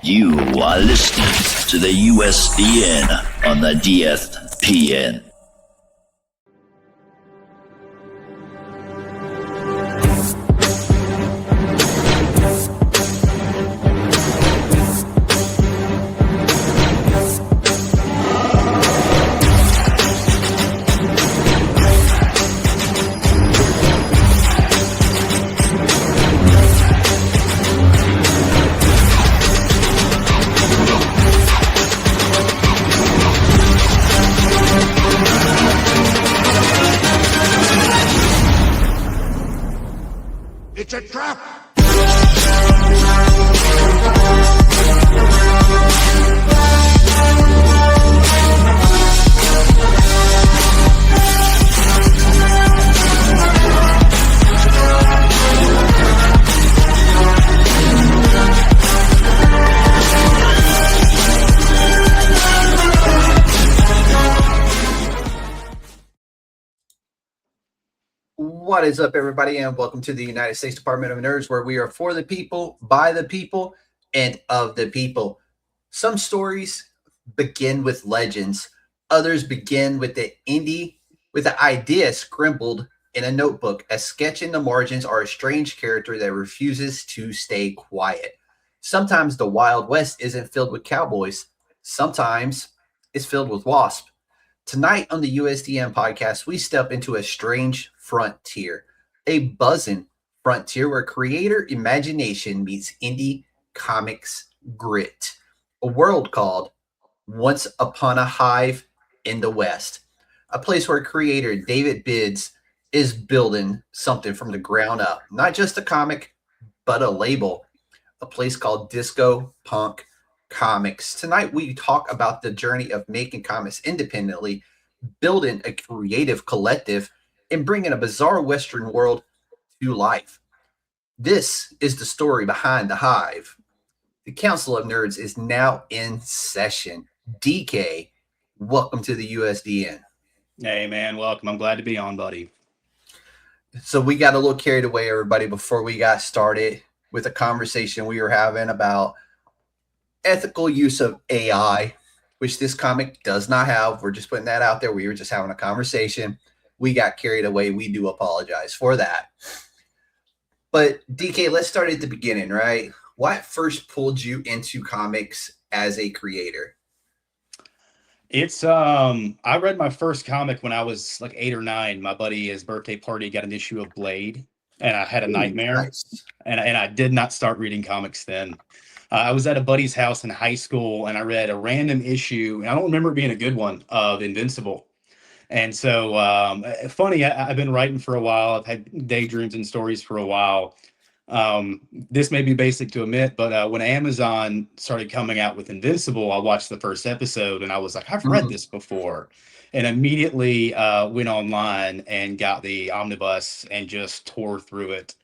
You are listening to the USDN on the DFPN. It's a trap! What is up, everybody, and welcome to the United States Department of Nerds, where we are for the people, by the people, and of the people. Some stories begin with legends. Others begin with the idea scribbled in a notebook. A sketch in the margins or a strange character that refuses to stay quiet. Sometimes the Wild West isn't filled with cowboys. Sometimes it's filled with wasps. Tonight on the USDN podcast, we step into a strange frontier, a buzzing frontier where creator imagination meets indie comics grit. A world called Once Upon a Hive in the West, a place where creator David Bidds is building something from the ground up, not just a comic, but a label, a place called Disco Punk Comics. Tonight, we talk about the journey of making comics independently, building a creative collective, and bringing a bizarre Western world to life. This is the story behind the Hive. The Council of Nerds is now in session. DK, welcome to the USDN. Hey, man, welcome. I'm glad to be on, buddy. So we got a little carried away, everybody, before we got started with a conversation we were having about ethical use of AI, which this comic does not have. We're just putting that out there. We were just having a conversation. We got carried away. We do apologize for that. But DK, let's start at the beginning, right? What first pulled you into comics as a creator? It's I read my first comic when I was like 8 or 9. My buddy, his birthday party, got an issue of Blade, and I had a nightmare. Nice. And I did not start reading comics then. I was at a buddy's house in high school, and I read a random issue, and I don't remember it being a good one, of Invincible. And so, funny, I've been writing for a while. I've had daydreams and stories for a while. This may be basic to admit, but when Amazon started coming out with Invincible, I watched the first episode, and I was like, I've read this before. And immediately went online and got the omnibus and just tore through it.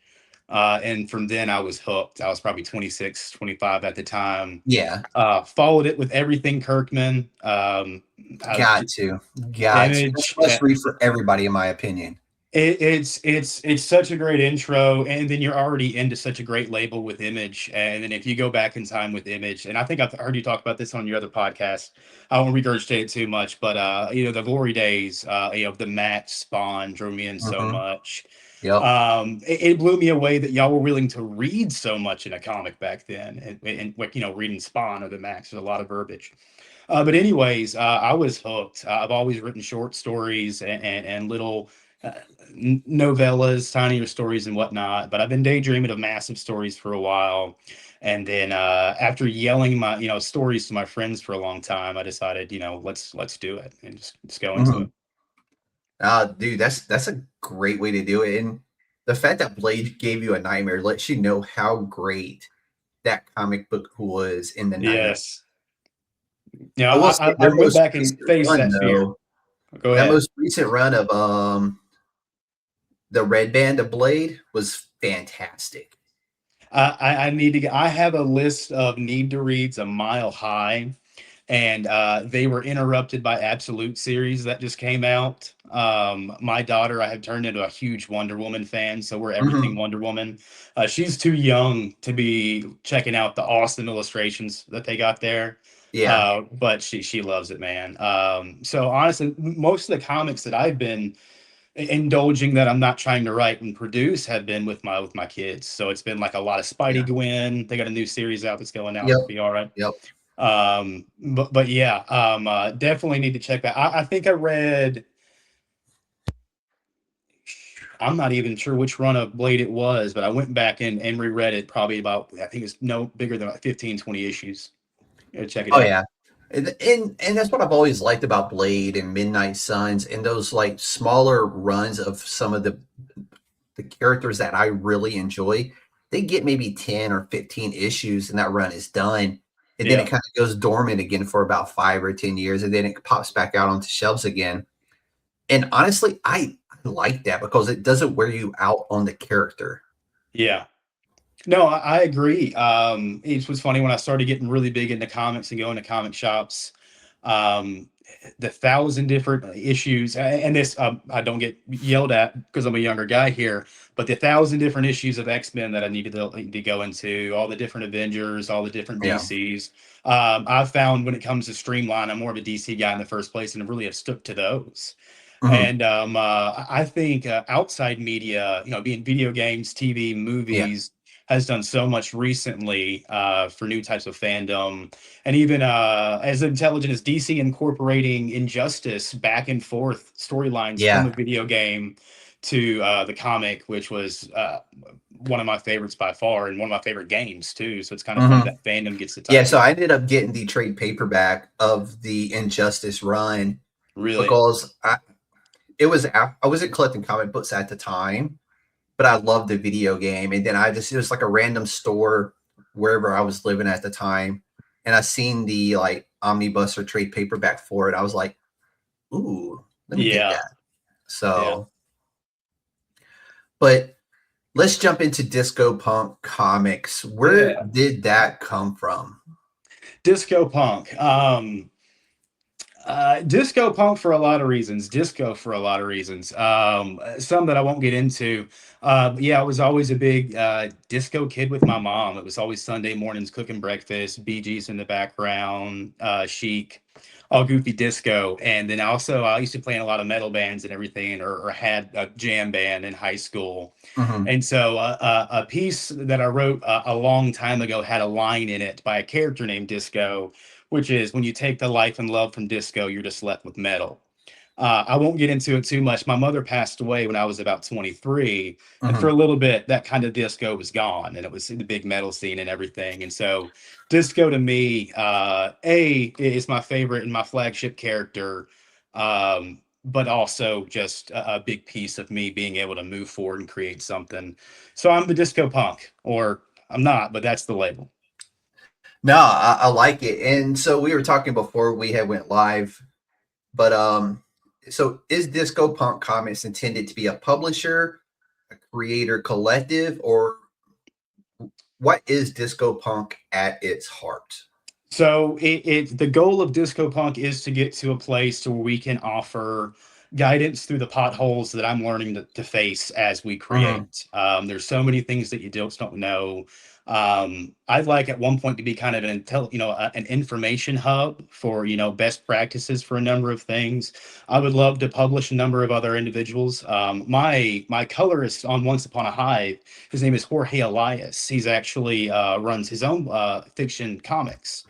And from then I was hooked. I was probably 26, 25 at the time. Yeah. Followed it with everything Kirkman. Got to. It's a must read for everybody, in my opinion. It's such a great intro, and then you're already into such a great label with Image. And then if you go back in time with Image, and I think I've heard you talk about this on your other podcast, I won't regurgitate it too much, but the glory days, the Matt Spawn drew me in so much. Yep. It blew me away that y'all were willing to read so much in a comic back then, and reading Spawn or the Max. There's a lot of verbiage. But anyways, I was hooked. I've always written short stories and little novellas, tinier stories and whatnot. But I've been daydreaming of massive stories for a while. And then after yelling my stories to my friends for a long time, I decided, let's do it and just go into it. Dude, that's a great way to do it. And the fact that Blade gave you a nightmare lets you know how great that comic book was in the 90s. Yes. Yeah, I went back and faced that fear. Go ahead. That most recent run of the Red Band of Blade was fantastic. I need to get. I have a list of need to reads a mile high, and they were interrupted by Absolute series that just came out. My daughter, I have turned into a huge Wonder Woman fan, so we're everything Hmm. Wonder Woman. She's too young to be checking out the awesome illustrations that they got there, Yeah. but she loves it, man. So honestly, most of the comics that I've been indulging that I'm not trying to write and produce have been with my kids. So it's been like a lot of Yeah. Spidey Gwen. They got a new series out that's going out. Yep. It'll be all right. Yep. But yeah, definitely need to check that. I think I read. I'm not even sure which run of Blade it was, but I went back and reread it probably about, I think it's no bigger than like 15, 20 issues. Check it Oh out. yeah. And that's what I've always liked about Blade and Midnight Suns and those like smaller runs of some of the characters that I really enjoy. They get maybe 10 or 15 issues and that run is done. And then it Yeah. kind of goes dormant again for about 5 or 10 years, and then it pops back out onto shelves again. And honestly, I like that because it doesn't wear you out on the character. Yeah. No, I agree. It was funny when I started getting really big into comics and going to comic shops. Um, the thousand different issues, and this I don't get yelled at because I'm a younger guy here, but the thousand different issues of X-Men that I needed to go into, all the different Avengers, all the different Yeah. DCs. I've found when it comes to Streamline, I'm more of a DC guy in the first place, and I really have stuck to those. Mhm. And I think outside media, being video games, TV, Yeah. movies, has done so much recently for new types of fandom, and even as intelligent as DC incorporating injustice back and forth storylines from Yeah. a video game to the comic, which was one of my favorites by far, and one of my favorite games too. So it's kind of funny Mhm. that fandom gets to Yeah, tie so together. I ended up getting the trade paperback of the Injustice run Really, because I wasn't collecting comic books at the time, but I loved the video game. And then it was like a random store wherever I was living at the time. And I seen the like omnibus or trade paperback for it. I was like, ooh, let me get yeah, that. yeah. So, but let's jump into Disco Punk comics. Where Yeah. did that come from? Disco punk. Disco punk for a lot of reasons. Disco for a lot of reasons. Some that I won't get into. Yeah, I was always a big disco kid with my mom. It was always Sunday mornings cooking breakfast, Bee Gees in the background, Chic, all goofy disco. And then also, I used to play in a lot of metal bands and everything, or had a jam band in high school. Mhm. And so, a piece that I wrote a long time ago had a line in it by a character named Disco, which is when you take the life and love from disco, you're just left with metal. I won't get into it too much. My mother passed away when I was about 23, and for Mhm. a little bit, that kind of disco was gone, and it was the big metal scene and everything. And so, disco to me, is my favorite and my flagship character, but also just a big piece of me being able to move forward and create something. So I'm the disco punk, or I'm not, but that's the label. No, I like it. And so we were talking before we had went live, but so is Disco Punk Comics intended to be a publisher, a creator collective, or what is Disco Punk at its heart? So the goal of Disco Punk is to get to a place where we can offer guidance through the potholes that I'm learning to face as we Mhm. create. There's so many things that you just don't know. I'd like at one point to be kind of an information hub for best practices for a number of things. I would love to publish a number of other individuals. My colorist on Once Upon a Hive, his name is Jorge Elias. He's actually runs his own fiction comics.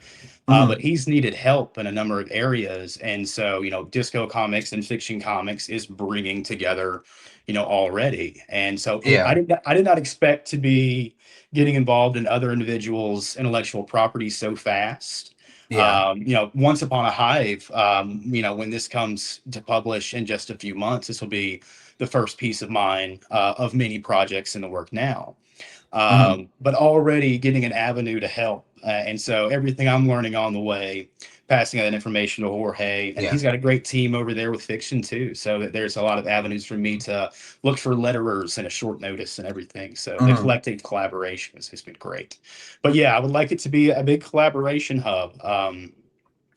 But Mhm. he's needed help in a number of areas. And so, Disco Comics and Fiction Comics is bringing together, already. And so Yeah. I did not expect to be getting involved in other individuals' intellectual property so fast. Yeah. Once Upon a Hive, when this comes to publish in just a few months, this will be the first piece of mine of many projects in the work now, Mhm. but already getting an avenue to help. And so everything I'm learning on the way, passing that information to Jorge, and Yeah. he's got a great team over there with fiction too. So that there's a lot of avenues for me to look for letterers and a short notice and everything. So the Mhm. collective collaboration has been great. But yeah, I would like it to be a big collaboration hub.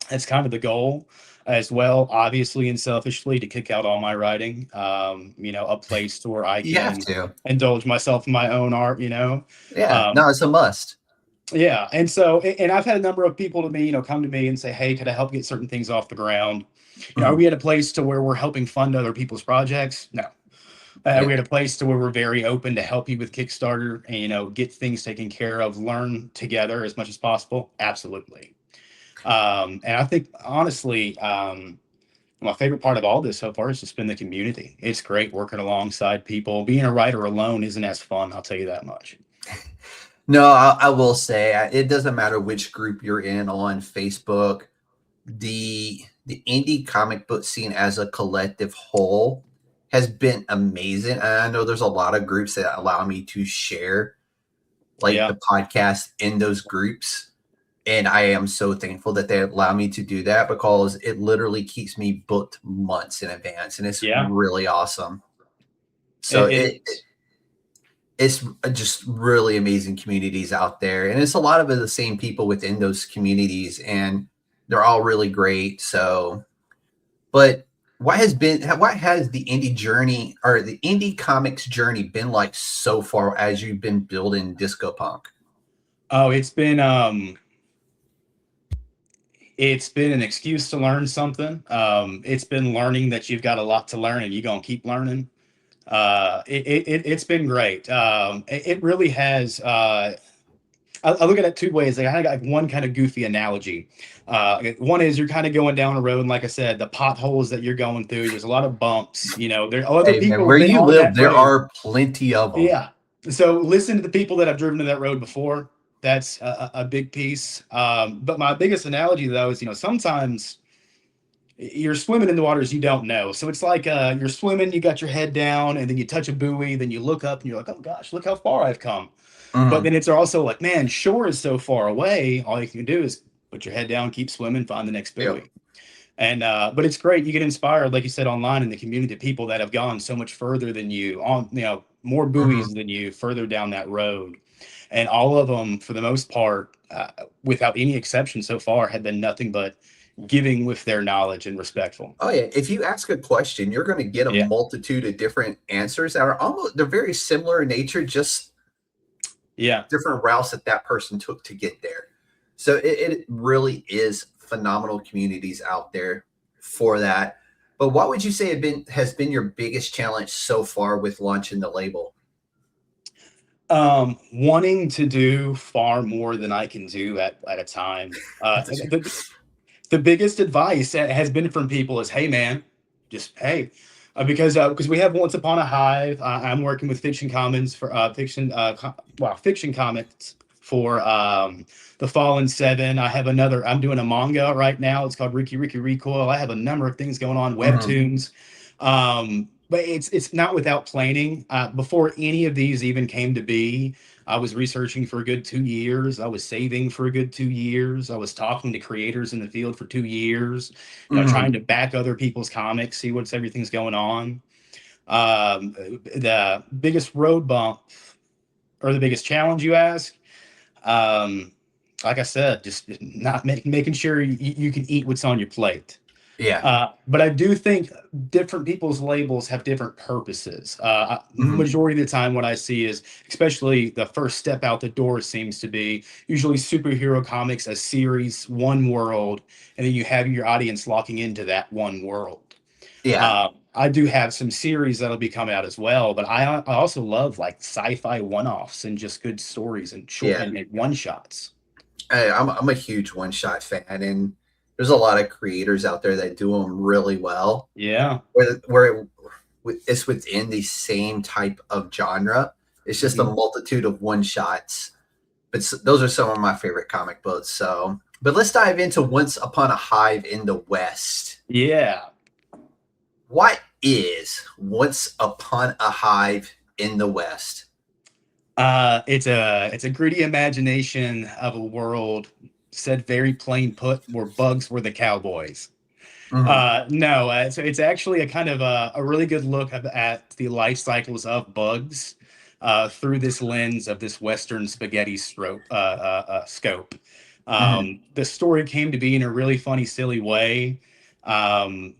That's kind of the goal. as well, obviously and selfishly, to kick out all my writing. A place where I You have can to. indulge myself in my own art. Yeah. Um, No, it's a must. yeah, and so and I've had a number of people to me, come to me and say, "Hey, could I help get certain things off the ground?" Are Mhm. we at a place to where we're helping fund other people's projects? No. Yeah. We're at a place to where we're very open to help you with Kickstarter and get things taken care of, learn together as much as possible. Absolutely. And I think honestly, my favorite part of all this so far has just been the community. It's great working alongside people. Being a writer alone isn't as fun, I'll tell you that much. No, I will say it doesn't matter which group you're in on Facebook. The indie comic book scene as a collective whole has been amazing. And I know there's a lot of groups that allow me to share like Yeah. the podcast in those groups. And I am so thankful that they allow me to do that because it literally keeps me booked months in advance. And it's Yeah. really awesome. So It is. it's just really amazing communities out there. And it's a lot of the same people within those communities. And they're all really great. So, but what has the indie journey or the indie comics journey been like so far as you've been building Disco Punk? Oh, it's been an excuse to learn something. It's been learning that you've got a lot to learn and you're gonna keep learning. It's been great. It really has. I look at it two ways. I kind of got like one kind of goofy analogy. One is you're kind of going down a road, and like I said, the potholes that you're going through. There's a lot of bumps. There are other Hey man, people where been you on live, that there road. are plenty of them. Yeah. So listen to the people that have driven to that road before. That's a big piece. But my biggest analogy though is, sometimes you're swimming in the waters you don't know. So it's like you're swimming, you got your head down, and then you touch a buoy, then you look up and you're like, oh gosh, look how far I've come. But Mhm. then it's also like, man, shore is so far away. All you can do is put your head down, keep swimming, find the next Yep. buoy. And but it's great. You get inspired, like you said, online in the community, people that have gone so much further than you, on more Mhm. buoys than you, further down that road. And all of them, for the most part, without any exception so far, have been nothing but giving with their knowledge and respectful. Oh yeah, if you ask a question, you're going to get a Yeah, multitude of different answers that are they're very similar in nature, just yeah. different routes that person took to get there. So it really is phenomenal communities out there for that. But what would you say has been your biggest challenge so far with launching the label? Wanting to do far more than I can do at a time. The biggest advice that has been from people is, hey man, just hey, because we have Once Upon a Hive. I'm working with Fiction Commons for Fiction Comics for the Fallen Seven. I have another. I'm doing a manga right now. It's called Ricky Ricky Recoil. I have a number of things going on, Mhm. webtoons. But it's not without planning. Before any of these even came to be, I was researching for a good 2 years. I was saving for a good 2 years. I was talking to creators in the field for 2 years, trying Mhm. to back other people's comics, see what's everything's going on. The biggest road bump or the biggest challenge you ask, um, like I said, just not making sure you can eat what's on your plate. Yeah. But I do think different people's labels have different purposes. Mhm. Majority of the time, what I see is, especially the first step out the door, seems to be usually superhero comics, a series, one world, and then you have your audience locking into that one world. Yeah. I do have some series that'll be coming out as well, but I also love like sci-fi one-offs and just good stories and short Yeah. and one shots. I'm a huge one shot fan, and there's a lot of creators out there that do them really well. Yeah. It's within the same type of genre. It's just a Mhm. multitude of one shots. But those are some of my favorite comic books. So, but let's dive into Once Upon a Hive in the West. Yeah. What is Once Upon a Hive in the West? It's a gritty imagination of a world, said very plain put, where bugs were the cowboys. Mhm. No, so it's actually a kind of a really good look at the life cycles of bugs through this lens of this Western spaghetti scope. Mhm. The story came to be in a really funny, silly way. Um,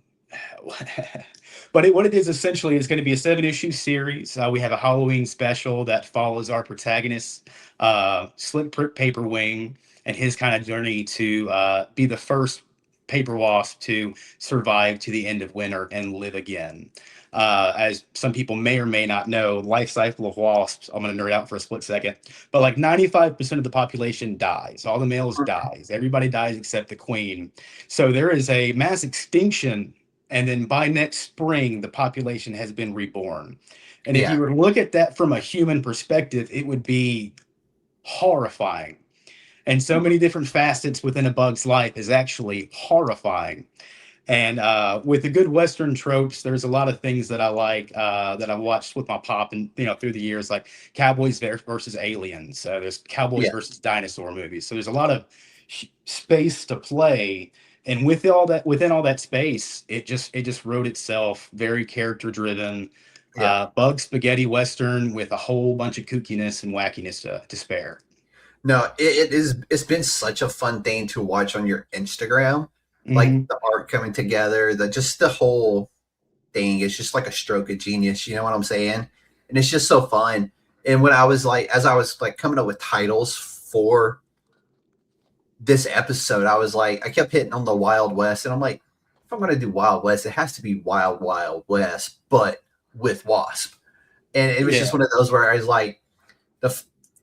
what it is essentially is going to be a 7-issue series. We have a Halloween special that follows our protagonist, Paper Wing, and his kind of journey to be the first paper wasp to survive to the end of winter and live again. As some people may or may not know, life cycle of wasps, I'm going to nerd out for a split second, but like 95% of the population dies. All the males dies. Everybody dies except the queen. So there is a mass extinction, and then by next spring, the population has been reborn. And if you Yeah. were to look at that from a human perspective, it would be horrifying. And so many different facets within a bug's life is actually horrifying. And with the good Western tropes, there's a lot of things that I like that I've watched with my pop and through the years, like cowboys versus aliens. There's cowboys Yeah. versus dinosaur movies. So there's a lot of space to play, and within all that space, it just wrote itself. Very character driven, Yeah. bug spaghetti Western with a whole bunch of kookiness and wackiness to spare. No, it's been such a fun thing to watch on your Instagram. Like Mhm. the art coming together, the whole thing is just like a stroke of genius. You know what I'm saying? And it's just so fun. And when I was like, as I was like coming up with titles for this episode, I was like, I kept hitting on the Wild West, and I'm like, if I'm gonna do Wild West, it has to be Wild Wild West, but with Wasp. And it was just Yeah. one of those where I was like,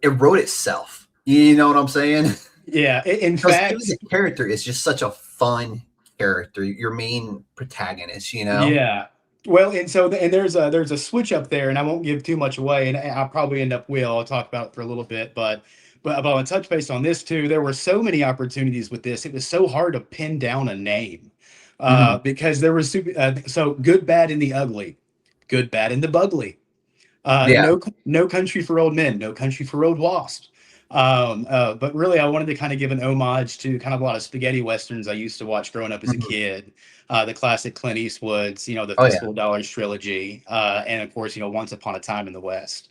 it wrote itself. You know what I'm saying? Yeah. In Because fact, the character is just such a fun character. Your main protagonist, you know? yeah. Well, and there's a switch up there, and I won't give too much away, and I'll probably end up I'll talk about it for a little bit, but I'll touch base on this too. There were so many opportunities with this. It was so hard to pin down a name Mhm. because there was so good, bad, and the ugly, good, bad, and the bugly. Yeah. No Country for Old Men, No Country for Old Wasps. But really, I wanted to kind of give an homage to kind of a lot of spaghetti westerns I used to watch growing up as a Mhm. kid. The classic Clint Eastwood's, the Oh, yeah. Fistful of Dollars trilogy, and of course, Once Upon a Time in the West.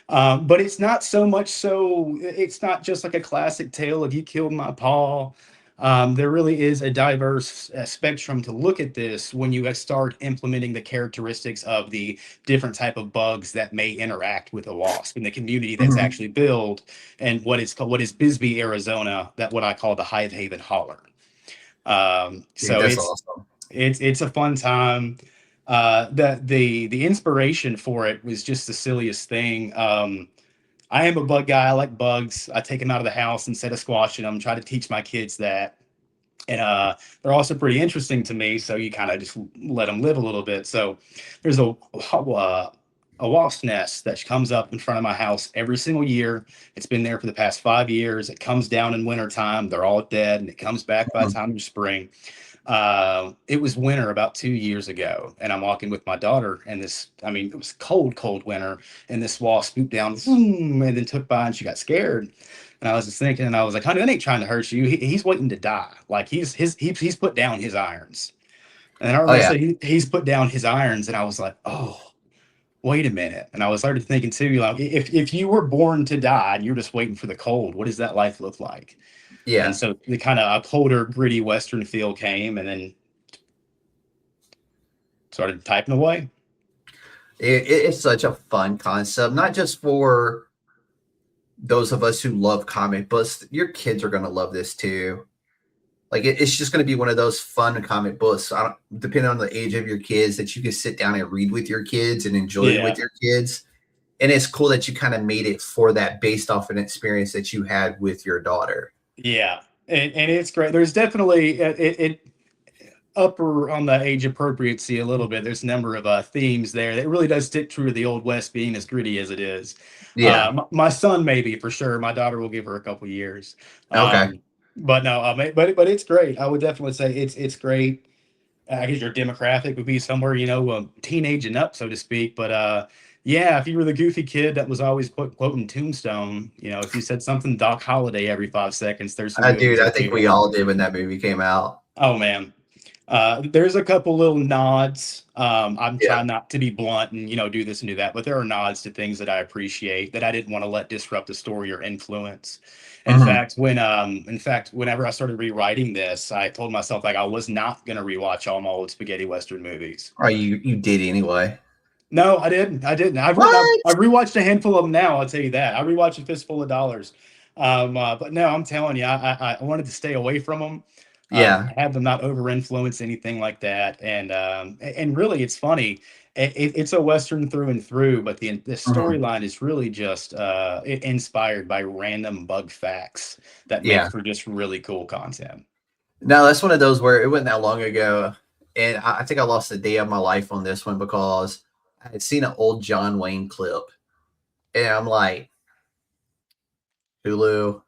But it's not so much so. It's not just like a classic tale of you killed my paw. There really is a diverse spectrum to look at this when you start implementing the characteristics of the different type of bugs that may interact with a wasp in the community that's Mhm. actually built, and what is Bisbee, Arizona, that what I call the Hive Haven Holler. Dude, So that's awesome. it's a fun time. The inspiration for it was just the silliest thing. I am a bug guy. I like bugs. I take them out of the house instead of squashing them. Try to teach my kids that. And they're also pretty interesting to me. So you kind of just let them live a little bit. So there's a wasp nest that comes up in front of my house every single year. It's been there for the past 5 years. It comes down in wintertime. They're all dead, and it comes back by the Mhm. time of spring. It was winter about 2 years ago, and I'm walking with my daughter, and it was cold winter, and this wasp swooped down, zoom, and then took by, and she got scared. And I was just thinking, and I was like, honey, that ain't trying to hurt you. He's waiting to die. Like he's put down his irons. And then I Oh, realized yeah. that he's put down his irons, and I was like, oh, wait a minute. And I was started thinking too, like, if you were born to die and you're just waiting for the cold, what does that life look like? And Yeah. so the kind of a colder, gritty Western feel came, and then started typing away. It's such a fun concept, not just for those of us who love comic books. Your kids are going to love this too. Like it's just going to be one of those fun comic books. Depending on the age of your kids, that you can sit down and read with your kids and enjoy it Yeah, with your kids. And it's cool that you kind of made it for that based off an experience that you had with your daughter. yeah, and it's great. There's definitely it upper on the age appropriacy a little bit. There's a number of themes there that really does stick true to the old West being as gritty as it is. Yeah. My son maybe for sure. My daughter will give her a couple years. Okay. But no, but it's great. I would definitely say it's great. I guess your demographic would be somewhere, teenage and up, so to speak. But yeah, if you were the goofy kid that was always quoting Tombstone, if you said something Doc Holliday every 5 seconds, there's some good Dude, ones I there think too. we all did when that movie came out. Oh man. There's a couple little nods. I'm Yeah. trying not to be blunt and do this and do that, but there are nods to things that I appreciate that I didn't want to let disrupt the story or influence. Mhm. In fact, whenever I started rewriting this, I told myself like I was not going to rewatch all my old spaghetti western movies. Oh, you did anyway. No, I didn't. I didn't. What? I've rewatched a handful of them now. I'll tell you that. I rewatched A Fistful of Dollars. But no, I'm telling you, I wanted to stay away from them. Yeah. Have them not over influence anything like that. And really, it's funny. It's a western through and through, but the Mhm. storyline is really just inspired by random bug facts that make Yeah. for just really cool content. No, that's one of those where it wasn't that long ago, and I think I lost a day of my life on this one because I had seen an old John Wayne clip, and I'm like, Hulu,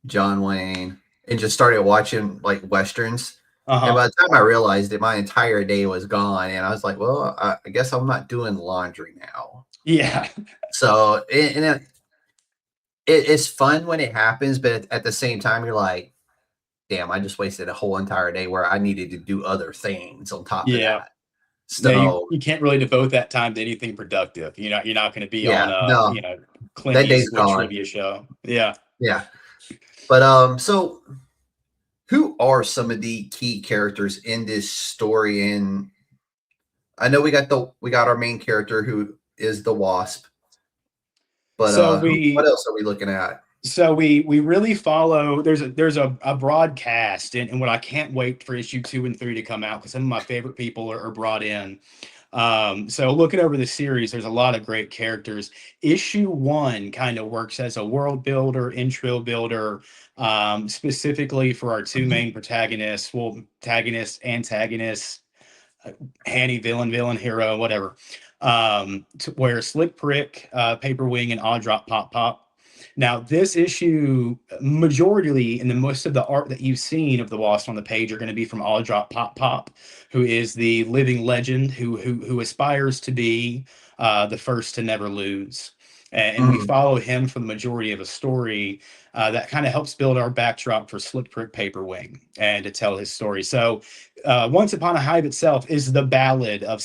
John Wayne, and just started watching like westerns. Uh And huh. by the time I realized it, my entire day was gone, and I was like, well, I guess I'm not doing laundry now. Yeah. So, it's fun when it happens, but at the same time, you're like, damn, I just wasted a whole entire day where I needed to do other things on top of Yeah. that. Yeah, So, you can't really devote that time to anything productive. You're not going to be on yeah, a no, Clint that day's Eastwood gone. trivia show. Yeah. Yeah. But so who are some of the key characters in this story? And I know we got our main character who is the Wasp, but So what we else are we looking at? we really follow. There's a broad cast, and what I can't wait for issue 2 and 3 to come out because some of my favorite people are brought in. So looking over the series, there's a lot of great characters. Issue 1 kind of works as a world builder, intro builder, specifically for our two main protagonists, well, antagonists, Hanny, villain, hero, whatever. Where Slick Prick, Paper Wing, and Odd Drop Pop Pop. Now, this issue, majority in the most of the art that you've seen of the Wasp on the page are going to be from Odd Drop Pop Pop, who is the living legend who aspires to be the first to never lose. And we Mhm. follow him for the majority of the story. That kind of helps build our backdrop for Slick Prick Paper Wing and to tell his story. So Once Upon a Hive itself is the ballad of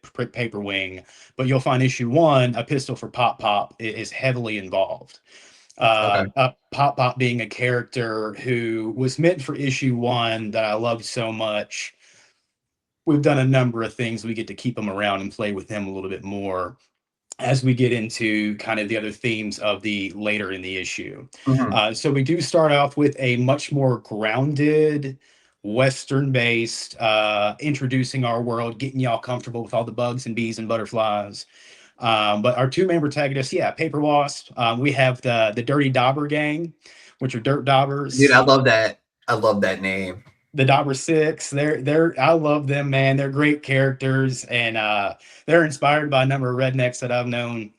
Prick Paper Wing, but you'll find issue 1, A Pistol for Pop Pop, is heavily involved. Okay. Pop Pop being a character who was meant for issue 1 that I loved so much. We've done a number of things. We get to keep him around and play with him a little bit more as we get into kind of the other themes of the later in the issue. Mhm. So we do start off with a much more grounded, Western-based, introducing our world, getting y'all comfortable with all the bugs and bees and butterflies. But our two main protagonists, yeah, Paper Wasp. We have the Dirty Dauber Gang, which are Dirt Dude, Daubers. I love that. I love that name. The Dauber Six. They're I love them, man. They're great characters, and they're inspired by a number of rednecks that I've known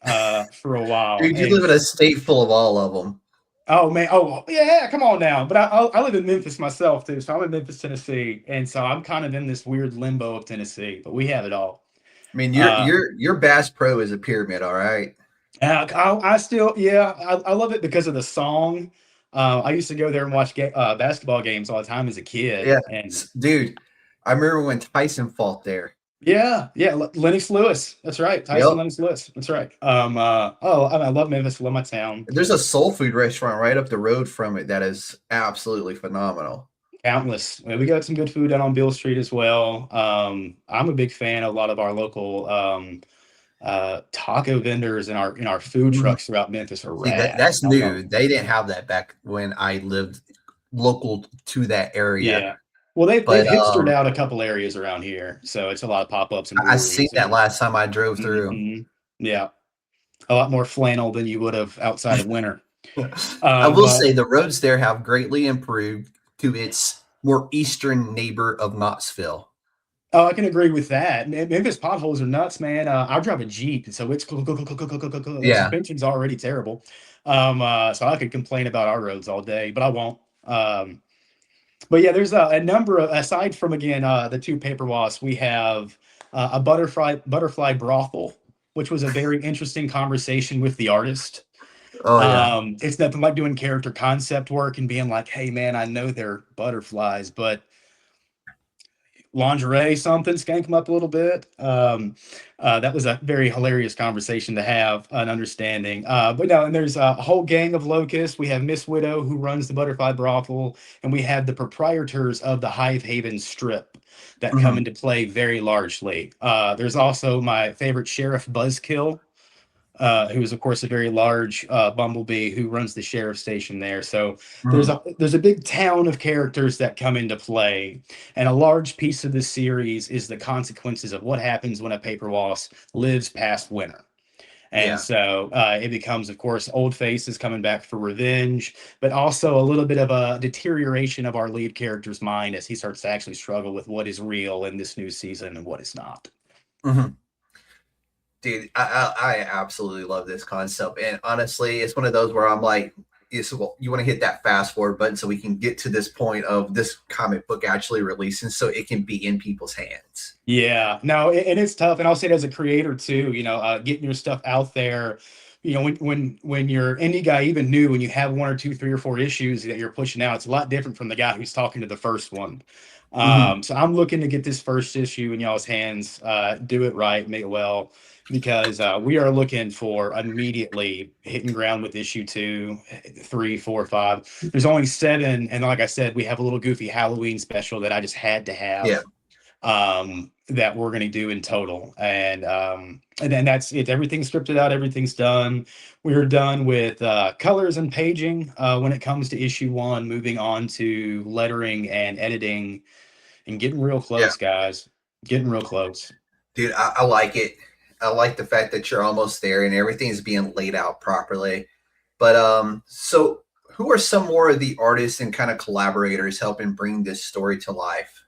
for a while. Dude, you And live in a state full of all of them. oh man, oh yeah, come on now. But I live in Memphis myself too, so I'm in Memphis, Tennessee, and so I'm kind of in this weird limbo of Tennessee. But we have it all. I mean, Uh, your Bass Pro is a pyramid, all right? I still, yeah, I love it because of the song. I used to go there and watch basketball games all the time as a kid, Yeah. and Dude, I remember when Tyson fought there. yeah, Lennox Lewis. That's right, Tyson Yep. Lennox Lewis. That's right. I love Memphis. Love my town. There's a soul food restaurant right up the road from it that is absolutely phenomenal. Countless. We got some good food down on Beale Street as well. I'm a big fan of a lot of our local taco vendors and our food Mhm. trucks throughout Memphis are See, rad. that's new. They didn't have that back when I lived local to that area. Yeah. Well, they've But hipstered out a couple areas around here, so it's a lot of pop-ups and I seen breweries that and last time I drove through. yeah, a lot more flannel than you would have outside of winter. I will But say the roads there have greatly improved to its more eastern neighbor of Knoxville. oh, I can agree with that. Memphis potholes are nuts, man. I drive a Jeep, so it's the Yeah. suspension's already terrible. So I could complain about our roads all day, but I won't. But yeah, there's a number of, aside from again the two paper wasps, we have a butterfly brothel, which was a very interesting conversation with the artist. Oh yeah. It's nothing like doing character concept work and being like, hey man, I know they're butterflies, but lingerie something, skank them up a little bit. That was a very hilarious conversation to have an understanding. But no, and there's a whole gang of locusts. We have Miss Widow who runs the butterfly brothel, and we have the proprietors of the Hive Haven strip that come Mhm. into play very largely. There's also my favorite Sheriff Buzzkill, who is of course a very large bumblebee who runs the sheriff station there. So Mhm. there's a big town of characters that come into play, and a large piece of the series is the consequences of what happens when a paper wasp lives past winter. And Yeah. so it becomes, of course, old faces coming back for revenge, but also a little bit of a deterioration of our lead character's mind as he starts to actually struggle with what is real in this new season and what is not. Mhm. Dude, I absolutely love this concept, and honestly, it's one of those where I'm like, you want to hit that fast forward button so we can get to this point of this comic book actually releasing, so it can be in people's hands. Yeah, no, and it's tough. And I'll say it as a creator too, getting your stuff out there. When you're indie guy, even new, when you have one or two, three or four issues that you're pushing out, it's a lot different from the guy who's talking to the first one. Mhm. So I'm looking to get this first issue in y'all's hands, do it right, make it well, because we are looking for immediately hitting ground with issue 2, 3, 4, 5. There's only 7, and like I said, we have a little goofy Halloween special that I just had to Yeah. have, that we're going to do in total. And then that's it. Everything's scripted out. Everything's done. We're done with colors and paging when it comes to issue 1, moving on to lettering and editing and getting real Yeah. close, guys. Getting real close. Dude, I like it. I like the fact that you're almost there and everything's being laid out properly. But so who are some more of the artists and kind of collaborators helping bring this story to life?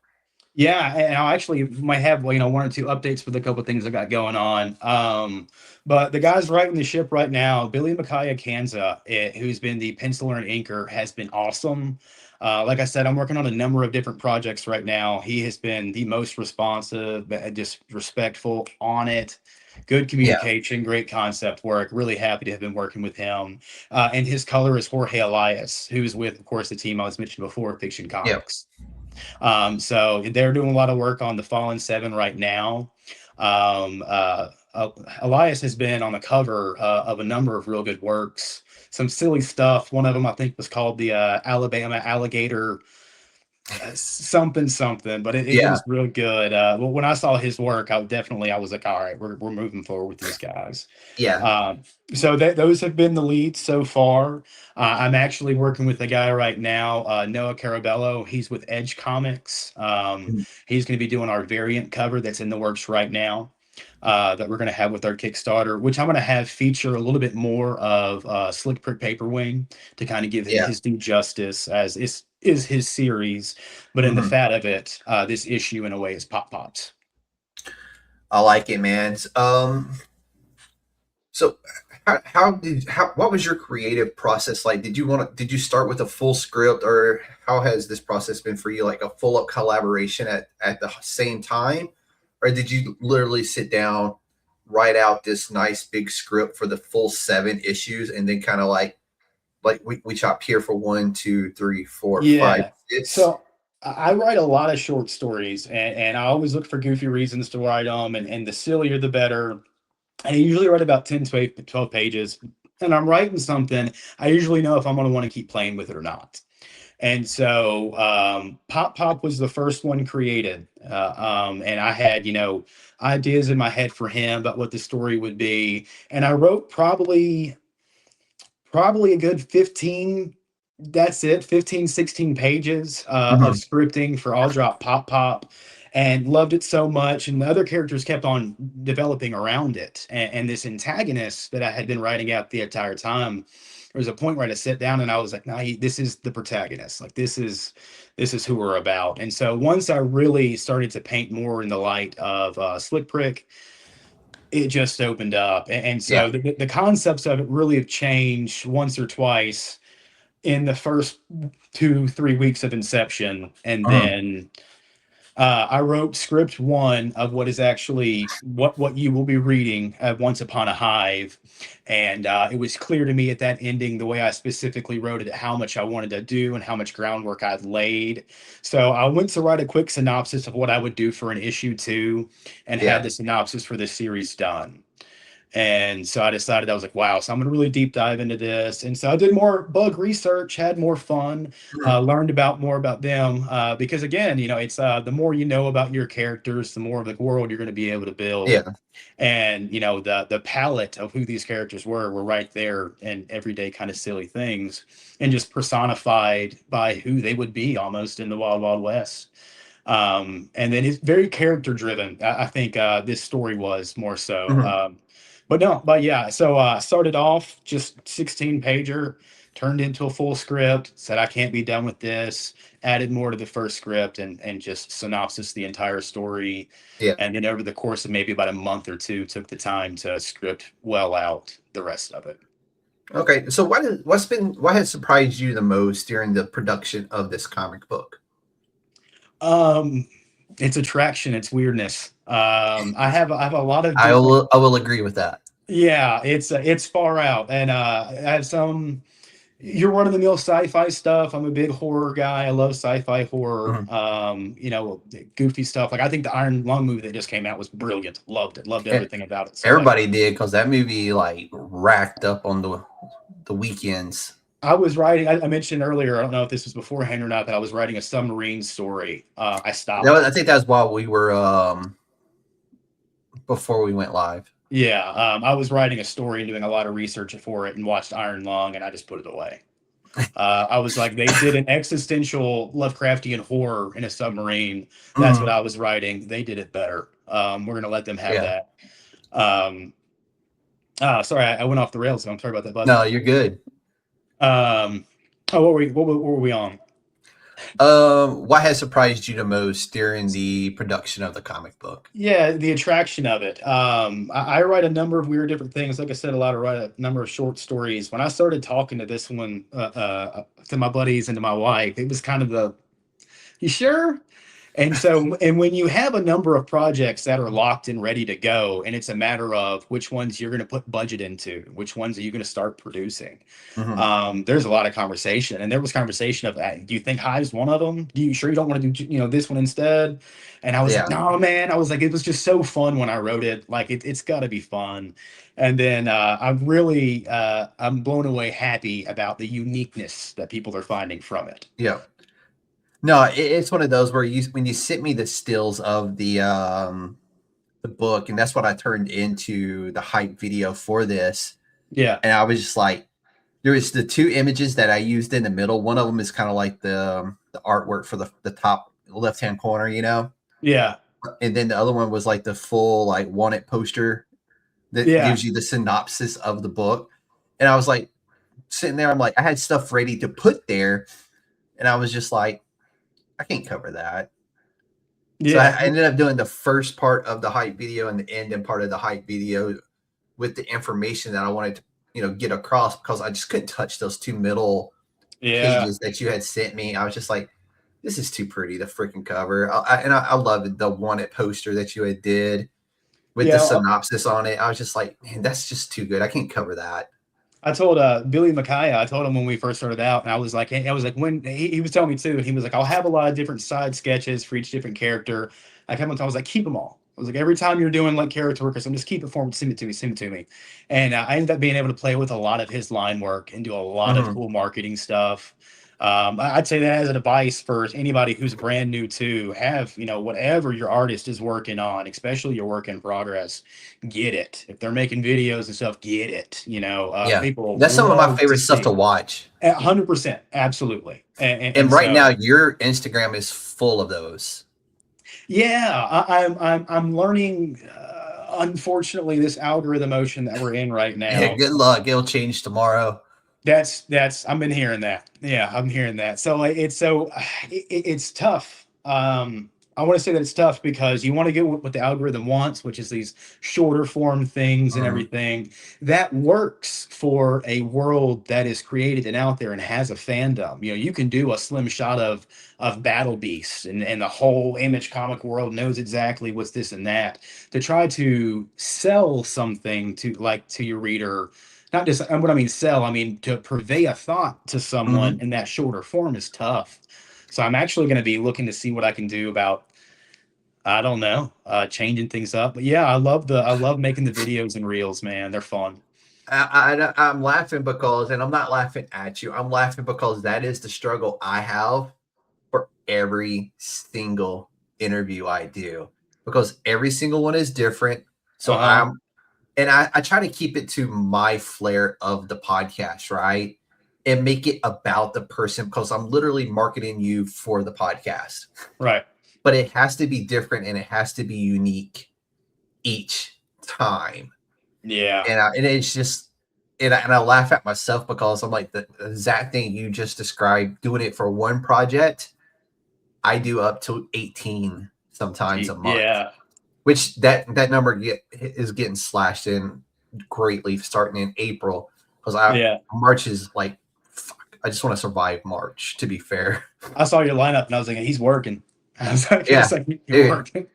Yeah, and I actually might have, well, 1 or 2 updates for the couple things I got going on. But the guys writing the ship right now, Billy Micaiah Kanza, who's been the penciler and inker, has been awesome. Like I said, I'm working on a number of different projects right now. He has been the most responsive, just respectful on it. Good Yeah. communication, great concept work. Really happy to have been working with him. And his color is Jorge Elias, who's with, of course, the team I was mentioning before, Fiction Yeah. Comics. So they're doing a lot of work on the Fallen 7 right now. Elias has been on the cover of a number of real good works. Some silly stuff. One of them I think was called the Alabama Alligator something, but it Yeah. was real good. Well, when I saw his work, I was like, all right, we're moving forward with these guys. Yeah. So those have been the leads so far. I'm actually working with a guy right now, Noah Carabello. He's with Edge Comics. Mhm. He's going to be doing our variant cover that's in the works right now. That we're going to have with our Kickstarter, which I'm going to have feature a little bit more of Slick Prick Paperwing to kind of give him Yeah. his due justice, as is his series, but in the Mhm. fat of it, this issue in a way is Pop Pops. I like it, man. So what was your creative process like? Did you start with a full script, or how has this process been for you? Like a full up collaboration at the same time, or did you literally sit down, write out this nice big script for the full 7 issues, and then kind of like we chop here for 1, 2, 3, 4, 5, Yeah. 6? So I write a lot of short stories, and I always look for goofy reasons to write them, and the sillier the better. I usually write about 10 to 12 pages, and I'm writing something. I usually know if I'm going to want to keep playing with it or not. And so Pop Pop was the first one created. And I had, ideas in my head for him about what the story would be. And I wrote probably a good 15, that's it, 15, 16 pages of Mhm. scripting for All Drop Pop Pop, and loved it so much. And the other characters kept on developing around it. And this antagonist that I had been writing out the entire time, there was a point where I had to sit down and I was like, no, this is the protagonist. Like this is who we're about. And so once I really started to paint more in the light of Slick Prick, it just opened up. And Yeah. so the concepts of it really have changed once or twice in the first 2, 3 weeks of inception. And Mhm. then I wrote script one of what is actually what you will be reading Once Upon a Hive, and it was clear to me at that ending the way I specifically wrote it how much I wanted to do and how much groundwork I'd laid. So I went to write a quick synopsis of what I would do for an issue two, and had Yeah. the synopsis for the series done. And so I decided, I was like, wow, so I'm going to really deep dive into this. And so I did more bug research, had more fun, Mhm. learned about more about them. Because again, it's the more you know about your characters, the more of the world you're going to be able to build. Yeah. And, the palette of who these characters were right there in everyday kind of silly things and just personified by who they would be almost in the Wild Wild West. And then it's very character driven. I think this story was more so. Mhm. But yeah, so started off just 16 pager, turned into a full script, said I can't be done with this, added more to the first script and just synopsis the entire story. Yeah. And then over the course of maybe about a month or two, took the time to script well out the rest of it. Okay. So what has surprised you the most during the production of this comic book? It's attraction, it's weirdness. I have a lot of I different. will agree with that. Yeah, it's far out, and I have some. You're run of the mill sci-fi stuff. I'm a big horror guy. I love sci-fi horror. Mhm. Goofy stuff. Like I think the Iron Lung movie that just came out was brilliant. Loved it. Loved Yeah. everything about it. So like, Everybody did because that movie like racked up on the weekends. I was writing. I mentioned earlier. I don't know if this was beforehand or not. That I was writing a submarine story. I stopped. I think that was while we were before we went live. Yeah, I was writing a story and doing a lot of research for it, and watched Iron Lung, and I just put it away. I was like, they did an existential Lovecraftian horror in a submarine. That's what I was writing. They did it better. We're gonna let them have Yeah. that. Sorry, I went off the rails. So I'm sorry about that, bud. No, you're good. What were we on? What has surprised you the most during the production of the comic book? Yeah, the attraction of it. I write a number of weird different things. Like I said, write a number of short stories. When I started talking to this one, to my buddies and to my wife, it was kind of you sure? And so, and when you have a number of projects that are locked and ready to go, and it's a matter of which ones you're going to put budget into, which ones are you going to start producing, there's a lot of conversation. And there was conversation of, do you think Hive's one of them? Do you sure you don't want to do, this one instead? And I was like, no, man. I was like, it was just so fun when I wrote it. Like, it's got to be fun. And then I'm blown away happy about the uniqueness that people are finding from it. Yeah. No, it's one of those where when you sent me the stills of the book, and that's what I turned into the hype video for this. Yeah. And I was just like, there was the two images that I used in the middle. One of them is kind of like the artwork for the top left-hand corner, Yeah. And then the other one was like the full like wanted poster that gives you the synopsis of the book. And I was like sitting there, I'm like, I had stuff ready to put there, and I was just like, I can't cover that. Yeah. So I ended up doing the first part of the hype video and the end and part of the hype video with the information that I wanted to, get across, because I just couldn't touch those two middle pages that you had sent me. I was just like, this is too pretty, the freaking cover. I love the wanted poster that you had did with the synopsis on it. I was just like, man, that's just too good. I can't cover that. I told Billy Micaiah, I told him when we first started out, and I was like, when he was telling me too, and he was like, I'll have a lot of different side sketches for each different character. I was like, keep them all. I was like, every time you're doing like character work or something, just keep it for him, send it to me. And I ended up being able to play with a lot of his line work and do a lot of cool marketing stuff. I'd say that as a advice for anybody who's brand new to have, whatever your artist is working on, especially your work in progress, get it. If they're making videos and stuff, get it. People. That's some of my favorite stuff to watch. 100%, absolutely. And right now, your Instagram is full of those. Yeah, I'm learning. Unfortunately, this algorithm motion that we're in right now. Yeah, good luck. It'll change tomorrow. That's I've been hearing that. Yeah, I'm hearing that. So it's tough. I want to say that it's tough because you want to get what the algorithm wants, which is these shorter form things and Mhm. everything. That works for a world that is created and out there and has a fandom. You know, you can do a slim shot of Battle Beast, and the whole image comic world knows exactly what's this and that. To try to sell something to your reader, not just, and what I mean sell, I mean to purvey a thought to someone Mhm. in that shorter form is tough. So I'm actually going to be looking to see what I can do about, I don't know, changing things up. But yeah, I love making the videos and reels, man. They're fun. I'm laughing because, and I'm not laughing at you. I'm laughing because that is the struggle I have for every single interview I do, because every single one is different. So Uh-huh. I try to keep it to my flair of the podcast, right? And make it about the person, because I'm literally marketing you for the podcast. Right. But it has to be different and it has to be unique each time. Yeah. And it's just, and I laugh at myself because I'm like, the exact thing you just described, doing it for one project, I do up to 18 sometimes a month, Yeah. which that number is getting slashed in greatly starting in April, because I Yeah. March is like, fuck, I just want to survive March, to be fair. I saw your lineup and I was like, he's working. I was like, Yeah, you're dude. working.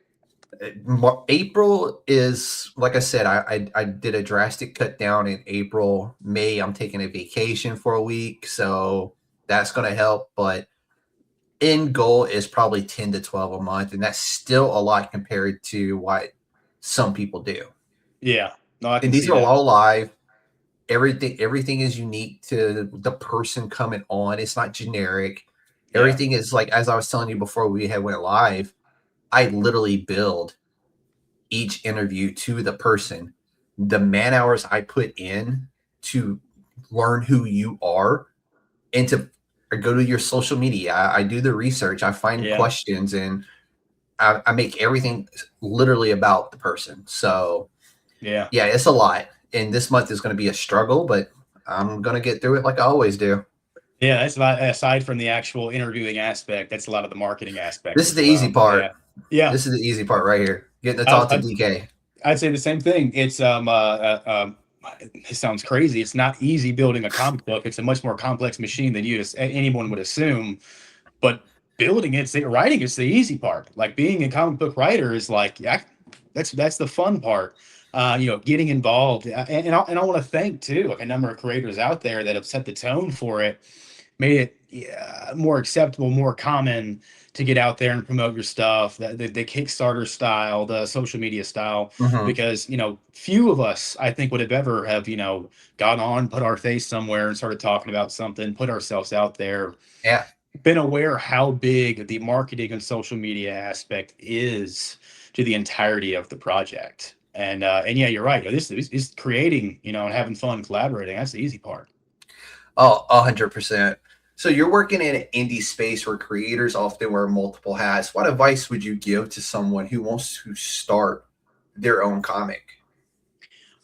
April is, like I said, I did a drastic cut down in April. May, I'm taking a vacation for a week, so that's going to help. But end goal is probably 10 to 12 a month, and that's still a lot compared to what some people do. Yeah. No, I can And these see are that. all live. Everything is unique to the person coming on. It's not generic. Yeah. Everything is like, as I was telling you before we had went live, I literally build each interview to the person. The man hours I put in to learn who you are, and to go to your social media. I do the research, I find Yeah. questions, and I make everything literally about the person. So Yeah. yeah, it's a lot. And this month is going to be a struggle, but I'm going to get through it like I always do. Yeah. That's a lot, aside from the actual interviewing aspect, that's a lot of the marketing aspect This is as the easy well. part. Yeah. Yeah. This is the easy part right here. Getting to I, talk to I, DK. I'd say the same thing. It sounds crazy. It's not easy building a comic book. It's a much more complex machine than anyone would assume. But building it, writing is the easy part. Like being a comic book writer is like, yeah, that's the fun part. Getting involved, and I want to thank too, like a number of creators out there that have set the tone for it, made it, yeah, more acceptable, more common to get out there and promote your stuff. The Kickstarter style, the social media style, Mhm. because few of us, I think, would have ever have gone on, put our face somewhere, and started talking about something, put ourselves out there, Yeah. been aware how big the marketing and social media aspect is to the entirety of the project. And yeah, you're right. This is creating, and having fun collaborating. That's the easy part. Oh, 100%. So you're working in an indie space where creators often wear multiple hats. What advice would you give to someone who wants to start their own comic?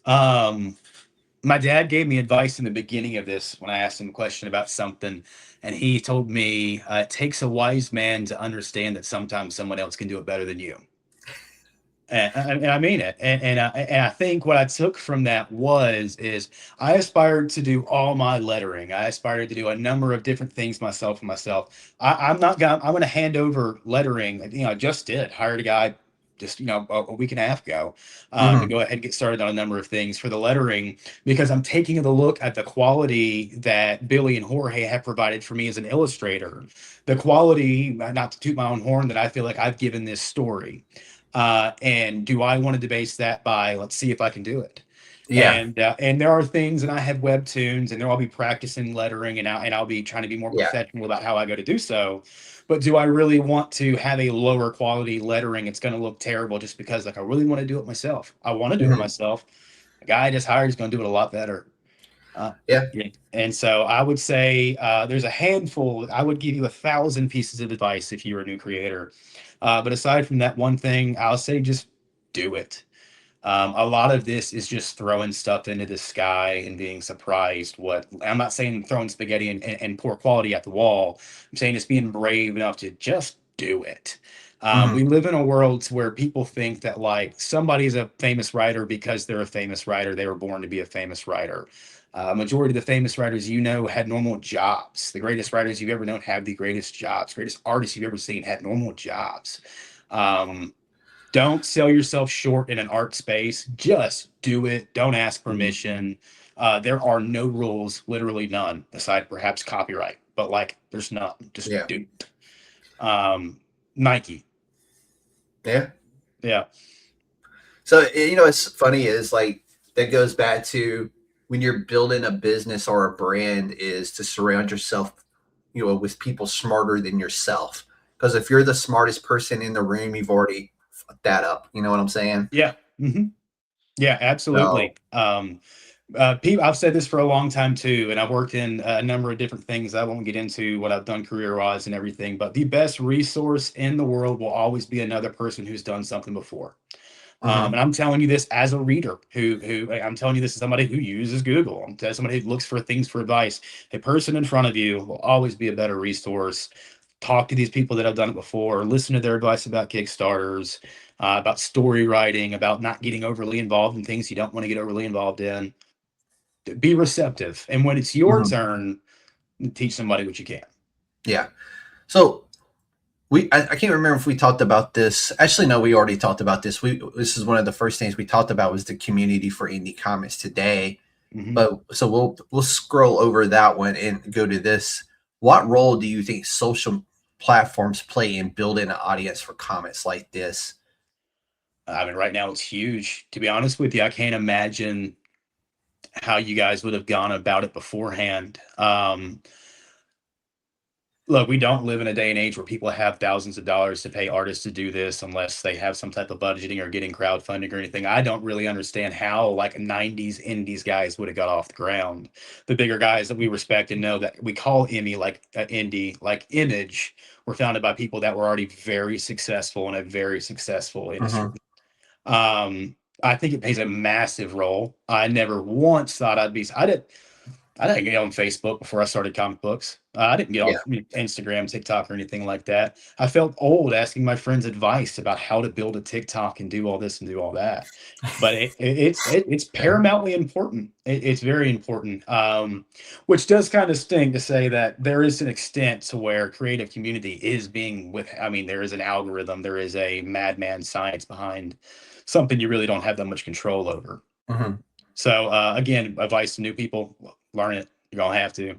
Um, my dad gave me advice in the beginning of this when I asked him a question about something, and he told me it takes a wise man to understand that sometimes someone else can do it better than you. And I mean it. And I think what I took from that is I aspired to do all my lettering. I aspired to do a number of different things myself. I'm going to hand over lettering. I just did hired a guy just a week and a half ago to Mhm. go ahead and get started on a number of things for the lettering, because I'm taking a look at the quality that Billy and Jorge have provided for me as an illustrator. The quality, not to toot my own horn, that I feel like I've given this story. And do I want to debase that by, let's see if I can do it. Yeah. And there are things, and I have webtoons, and there I'll be practicing lettering, and I'll be trying to be more Yeah. professional about how I go to do so. But do I really want to have a lower quality lettering? It's going to look terrible just because, like, I really want to do it myself. I want to do it Mhm. myself. The guy I just hired is going to do it a lot better. Uh, Yeah. yeah. And so I would say there's a handful. I would give you 1,000 pieces of advice if you're a new creator. But aside from that one thing, I'll say just do it. A lot of this is just throwing stuff into the sky and being surprised. What I'm not saying throwing spaghetti and poor quality at the wall. I'm saying just being brave enough to just do it. We live in a world where people think that like somebody's a famous writer because they're a famous writer. They were born to be a famous writer. Majority of the famous writers had normal jobs. The greatest writers you've ever known have the greatest jobs. Greatest artists you've ever seen had normal jobs. Don't sell yourself short in an art space. Just do it. Don't ask permission. There are no rules, literally none, aside perhaps copyright. But like, there's none. Just do it. Nike. Yeah. Yeah. So, it's funny is like that goes back to when you're building a business or a brand is to surround yourself, with people smarter than yourself. Because if you're the smartest person in the room, you've already fucked that up. You know what I'm saying? Yeah. Yeah, absolutely. I've said this for a long time too, and I've worked in a number of different things. I won't get into what I've done career-wise and everything, but the best resource in the world will always be another person who's done something before. And I'm telling you this as a reader who I'm telling you this as somebody who uses Google. I'm telling somebody who looks for things for advice. A person in front of you will always be a better resource. Talk to these people that have done it before, listen to their advice about Kickstarters, about story writing, about not getting overly involved in things you don't want to get overly involved in. Be receptive. And when it's your turn, teach somebody what you can. Yeah. So I can't remember if we talked about this. Actually, no, we already talked about this. This is one of the first things we talked about was the community for indie comics today. But so we'll scroll over that one and go to this. What role do you think social platforms play in building an audience for comics like this? I mean, right now it's huge. To be honest with you, I can't imagine how you guys would have gone about it beforehand. Look, we don't live in a day and age where people have thousands of dollars to pay artists to do this unless they have some type of budgeting or getting crowdfunding or anything. I don't really understand how like 90s indies guys would have got off the ground. The bigger guys that we respect and know that we call indie like Image were founded by people that were already very successful in a very successful industry. I think it plays a massive role. I never once thought I didn't get on Facebook before I started comic books. I didn't get on Instagram, TikTok, or anything like that. I felt old asking my friends advice about how to build a TikTok and do all this and do all that. But it's paramountly important. It's very important, which does kind of sting to say that there is an extent to where creative community is being there is an algorithm, there is a madman science behind something you really don't have that much control over. So again, advice to new people: learn it. You're gonna have to,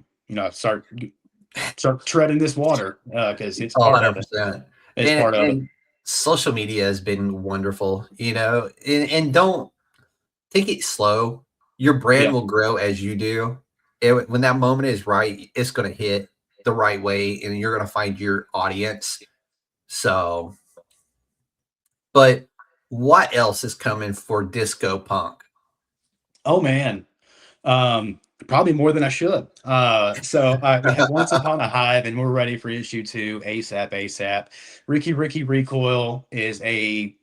start treading this water because it's part of it. It's part of it. Social media has been wonderful, and don't take it slow. Your brand will grow as you do. When that moment is right, it's going to hit the right way, and you're going to find your audience. So, but what else is coming for Disco Punk? Oh man, probably more than I should. So we have Once Upon a Hive, and we're ready for issue 2 ASAP. Ricky Recoil is a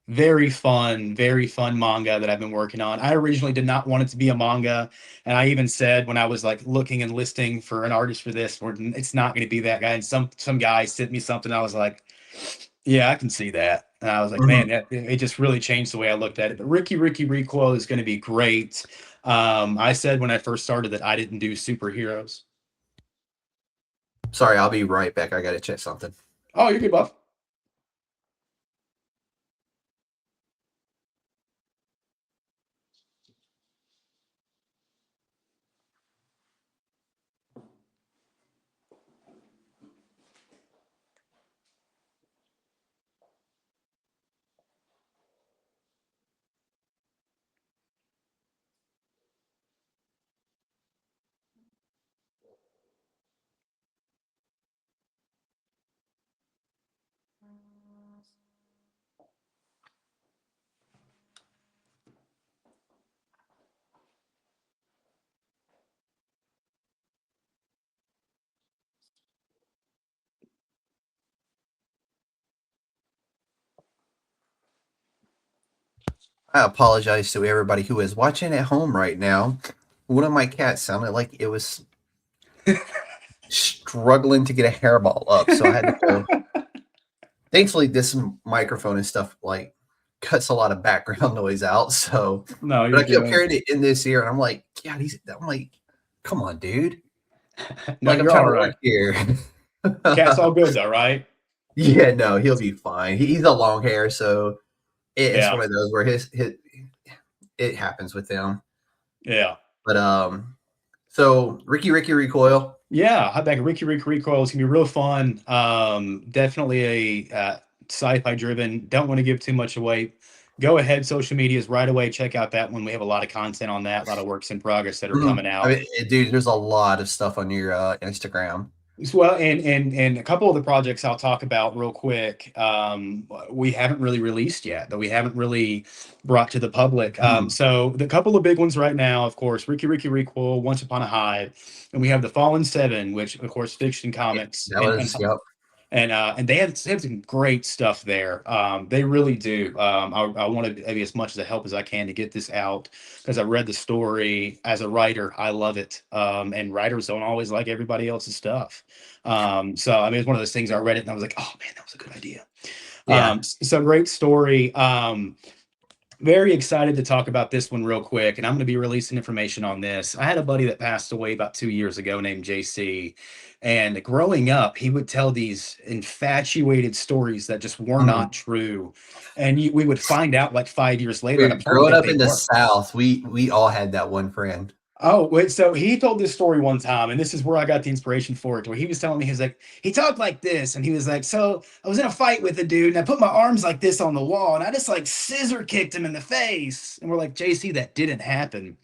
very fun manga that I've been working on. I originally did not want it to be a manga, and I even said when I was like looking and listing for an artist for this, it's not going to be that guy. And some guy sent me something. I was like, yeah, I can see that. And I was like, man, it just really changed the way I looked at it. But Ricky Recoil is going to be great. I said when I first started that I didn't do superheroes. Sorry, I'll be right back. I got to check something. Oh, you're good, Buff. I apologize to everybody who is watching at home right now. One of my cats sounded like it was struggling to get a hairball up, so I had to go Thankfully, this microphone and stuff like cuts a lot of background noise out. So, No, but you're I kept good. hearing it in this ear, and I'm like, yeah, I'm like, come on, dude. No, Like, I'm you're trying all to right. work here. Cat's all good though, right? Yeah, no, he'll be fine. He's a long hair, so it's Yeah, one of those where his it happens with him. yeah. But so Ricky Recoil. Yeah, Hot Back Ricky Recoil is gonna be real fun. Definitely a sci-fi driven. Don't want to give too much away. Go ahead, social medias right away. Check out that one. We have a lot of content on that. A lot of works in progress that are coming I out. mean, dude, there's a lot of stuff on your Instagram. Well, and a couple of the projects I'll talk about real quick. We haven't really released yet, that we haven't really brought to the public. So the couple of big ones right now, of course, Ricky Recoil, Once Upon a Hive, and we have the Fallen Seven, which of course fiction comics, That was yep. and they have some great stuff there. They really do. I want to maybe as much as help as I can to get this out because I read the story as a writer. I love it. And writers don't always like everybody else's stuff. So I mean, it's one of those things I read it and I was like, oh man, that was a good idea. Yeah. So great story. Very excited to talk about this one real quick, and I'm going to be releasing information on this. I had a buddy that passed away about 2 years ago named JC, and growing up, he would tell these infatuated stories that just were not true, and we would find out like 5 years later at a Dude, party growing that up they in the were. South, we all had that one friend. Oh, wait, so he told this story one time, and this is where I got the inspiration for it, where he was telling me, he was like, he talked like this, and he was like, so I was in a fight with a dude, and I put my arms like this on the wall, and I just like scissor kicked him in the face. And we're like, JC, that didn't happen.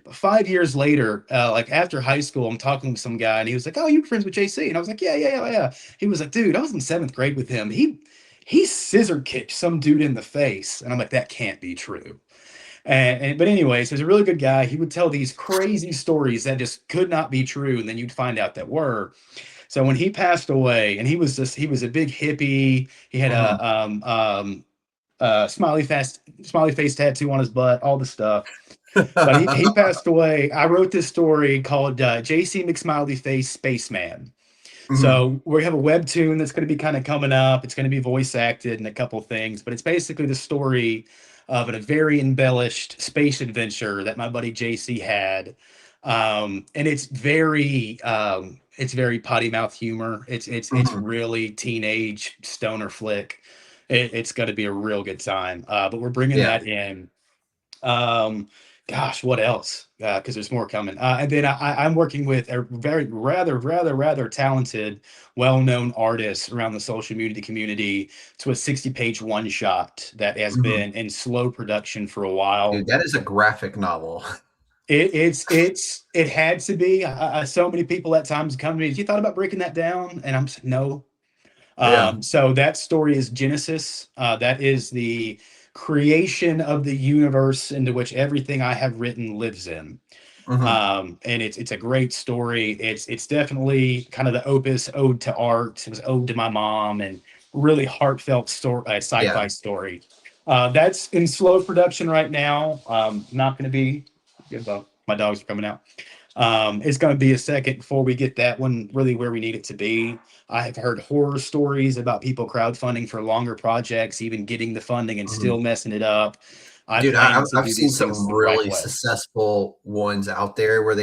But 5 years later, like after high school, I'm talking with some guy, and he was like, oh, you were friends with JC? And I was like, yeah. He was like, dude, I was in 7th grade with him. He scissor kicked some dude in the face. And I'm like, that can't be true. But anyways, he's a really good guy. He would tell these crazy stories that just could not be true, and then you'd find out that were. So when he passed away, and he was a big hippie. He had a smiley face tattoo on his butt, all the stuff. But he passed away. I wrote this story called JC McSmileyface Spaceman. So we have a webtoon that's going to be kind of coming up. It's going to be voice acted and a couple things, but it's basically the story of a very embellished space adventure that my buddy JC had. And it's very potty mouth humor. It's really teenage stoner flick. It's going to be a real good time. But we're bringing that in. Gosh, what else? Because there's more coming. And then I'm working with a very rather talented, well-known artist around the social media community to a 60-page one-shot that has been in slow production for a while. Dude, that is a graphic novel. It had to be. So many people at times come to me, you thought about breaking that down? And I'm saying, no. So that story is Genesis. That is the creation of the universe into which everything I have written lives in. And it's a great story. It's definitely kind of the opus ode to art. It was ode to my mom and really heartfelt story, sci-fi story. That's in slow production right now. Not going to be good. My dogs are coming out. It's going to be a second before we get that one really where we need it to be. I have heard horror stories about people crowdfunding for longer projects, even getting the funding and still messing it up. Dude, I've seen some really successful ones out there where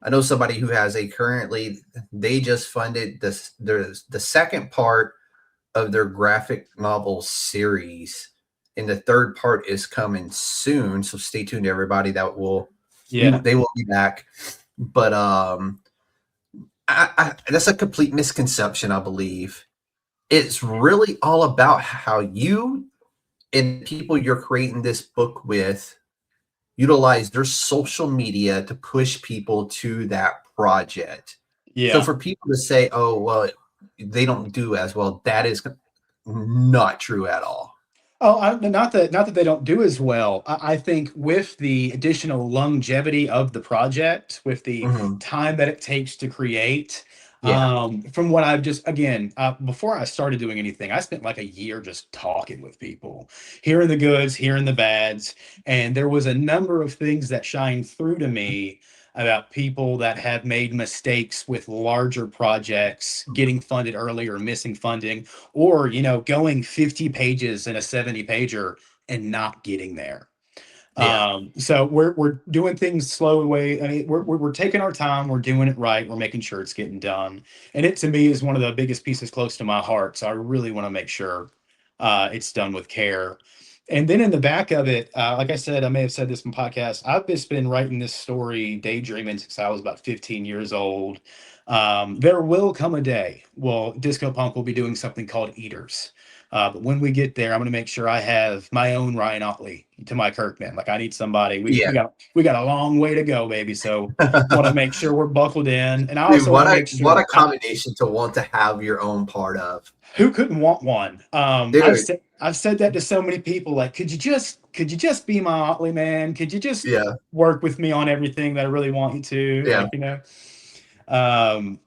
I know somebody who has they just funded the second part of their graphic novel series, and the third part is coming soon. So stay tuned, everybody. They will be back. But that's a complete misconception, I believe. It's really all about how you and people you're creating this book with utilize their social media to push people to that project. So for people to say, oh, well, they don't do as well, that is not true at all. Oh, not that they don't do as well. I think with the additional longevity of the project, with the time that it takes to create, from what I've before I started doing anything, I spent like a year just talking with people, hearing the goods, hearing the bads, and there was a number of things that shined through to me about people that have made mistakes with larger projects, getting funded early or missing funding, or, going 50 pages in a 70 pager and not getting there. Yeah. So we're doing things slow way. I mean, we're taking our time. We're doing it right. We're making sure it's getting done. And it to me is one of the biggest pieces close to my heart. So I really want to make sure it's done with care. And then in the back of it, like I said, I may have said this in podcast. I've just been writing this story, daydreaming since I was about 15 years old. There will come a day. Well, Disco Punk will be doing something called Eaters. But when we get there, I'm going to make sure I have my own Ryan Otley to my Kirkman. Like I need somebody. We got a long way to go, baby. So want to make sure we're buckled in, and I Dude, also want to make sure. what a combination to want to have your own part of. Who couldn't want one? Dude. I've said that to so many people. Like, could you just be my Otley, man? Could you just work with me on everything that I really want you to? Yeah. Like,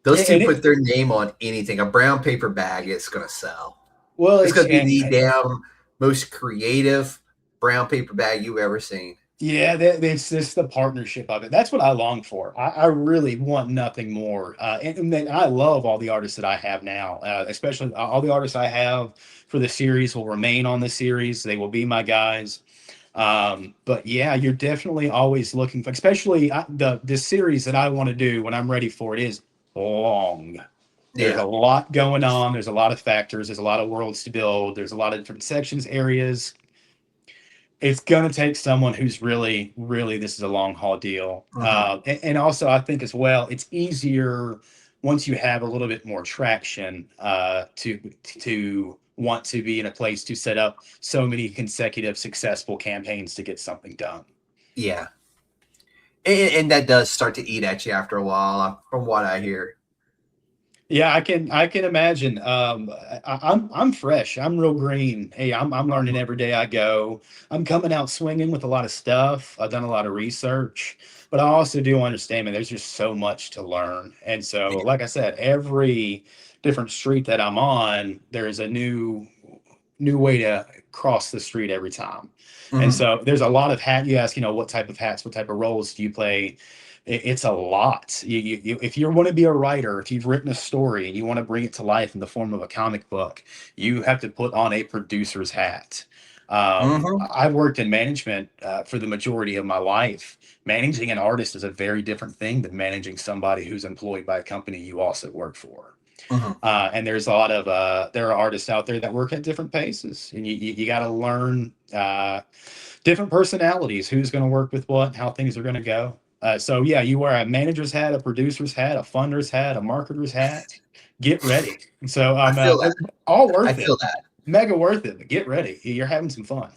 those two put their name on anything. A brown paper bag, it's gonna sell. Well, it's gonna be the damn most creative brown paper bag you've ever seen. Yeah, it's just the partnership of it. That's what I long for. I really want nothing more. And then I love all the artists that I have now, especially all the artists I have for the series will remain on the series. They will be my guys. But yeah, you're definitely always looking for, especially the series that I want to do when I'm ready for it is long. There's a lot going on. There's a lot of factors. There's a lot of worlds to build. There's a lot of different sections, areas. It's going to take someone who's really, really, this is a long haul deal. And also I think as well, it's easier once you have a little bit more traction to want to be in a place to set up so many consecutive successful campaigns to get something done. Yeah. And that does start to eat at you after a while, from what I hear. Yeah, I can imagine. I'm fresh. I'm real green. Hey, I'm learning every day I go. I'm coming out swinging with a lot of stuff. I've done a lot of research, but I also do understand, man, there's just so much to learn. And so, like I said, every different street that I'm on, there's a new way to cross the street every time. And so there's a lot of you ask, what type of hats, what type of roles do you play? It's a lot. If you want to be a writer, if you've written a story and you want to bring it to life in the form of a comic book, you have to put on a producer's hat. I've worked in management for the majority of my life. Managing an artist is a very different thing than managing somebody who's employed by a company you also work for. And there's a lot of there are artists out there that work at different paces, and you got to learn different personalities, who's going to work with what, how things are going to go. So yeah, you wear a manager's hat, a producer's hat, a funder's hat, a marketer's hat. Get ready. So all worth it. I feel that. Mega worth it. But get ready. You're having some fun.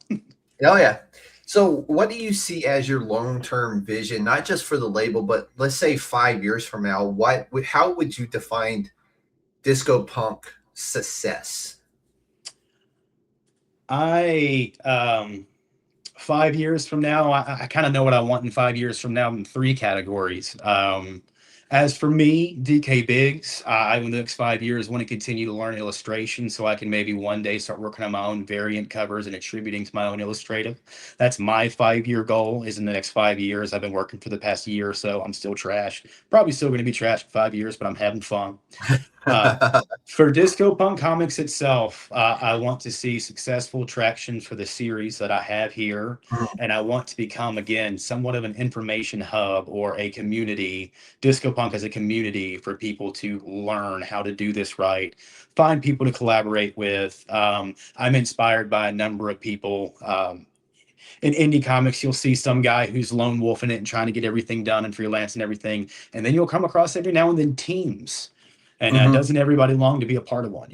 Oh yeah. So what do you see as your long-term vision, not just for the label, but let's say 5 years from now? How would you define Disco Punk success? 5 years from now, I kind of know what I want in 5 years from now in 3 categories. As for me, DK Biggs, I in the next 5 years want to continue to learn illustration so I can maybe one day start working on my own variant covers and attributing to my own illustrative. That's my 5-year goal, is in the next 5 years. I've been working for the past year or so. I'm still trash. Probably still going to be trash for 5 years, but I'm having fun. For Disco Punk Comics itself, I want to see successful traction for the series that I have here. And I want to become, again, somewhat of an information hub or a community. Disco Punk as a community for people to learn how to do this right, find people to collaborate with. I'm inspired by a number of people. In indie comics, you'll see some guy who's lone wolfing it and trying to get everything done and freelance and everything. And then you'll come across every now and then teams. And doesn't everybody long to be a part of one,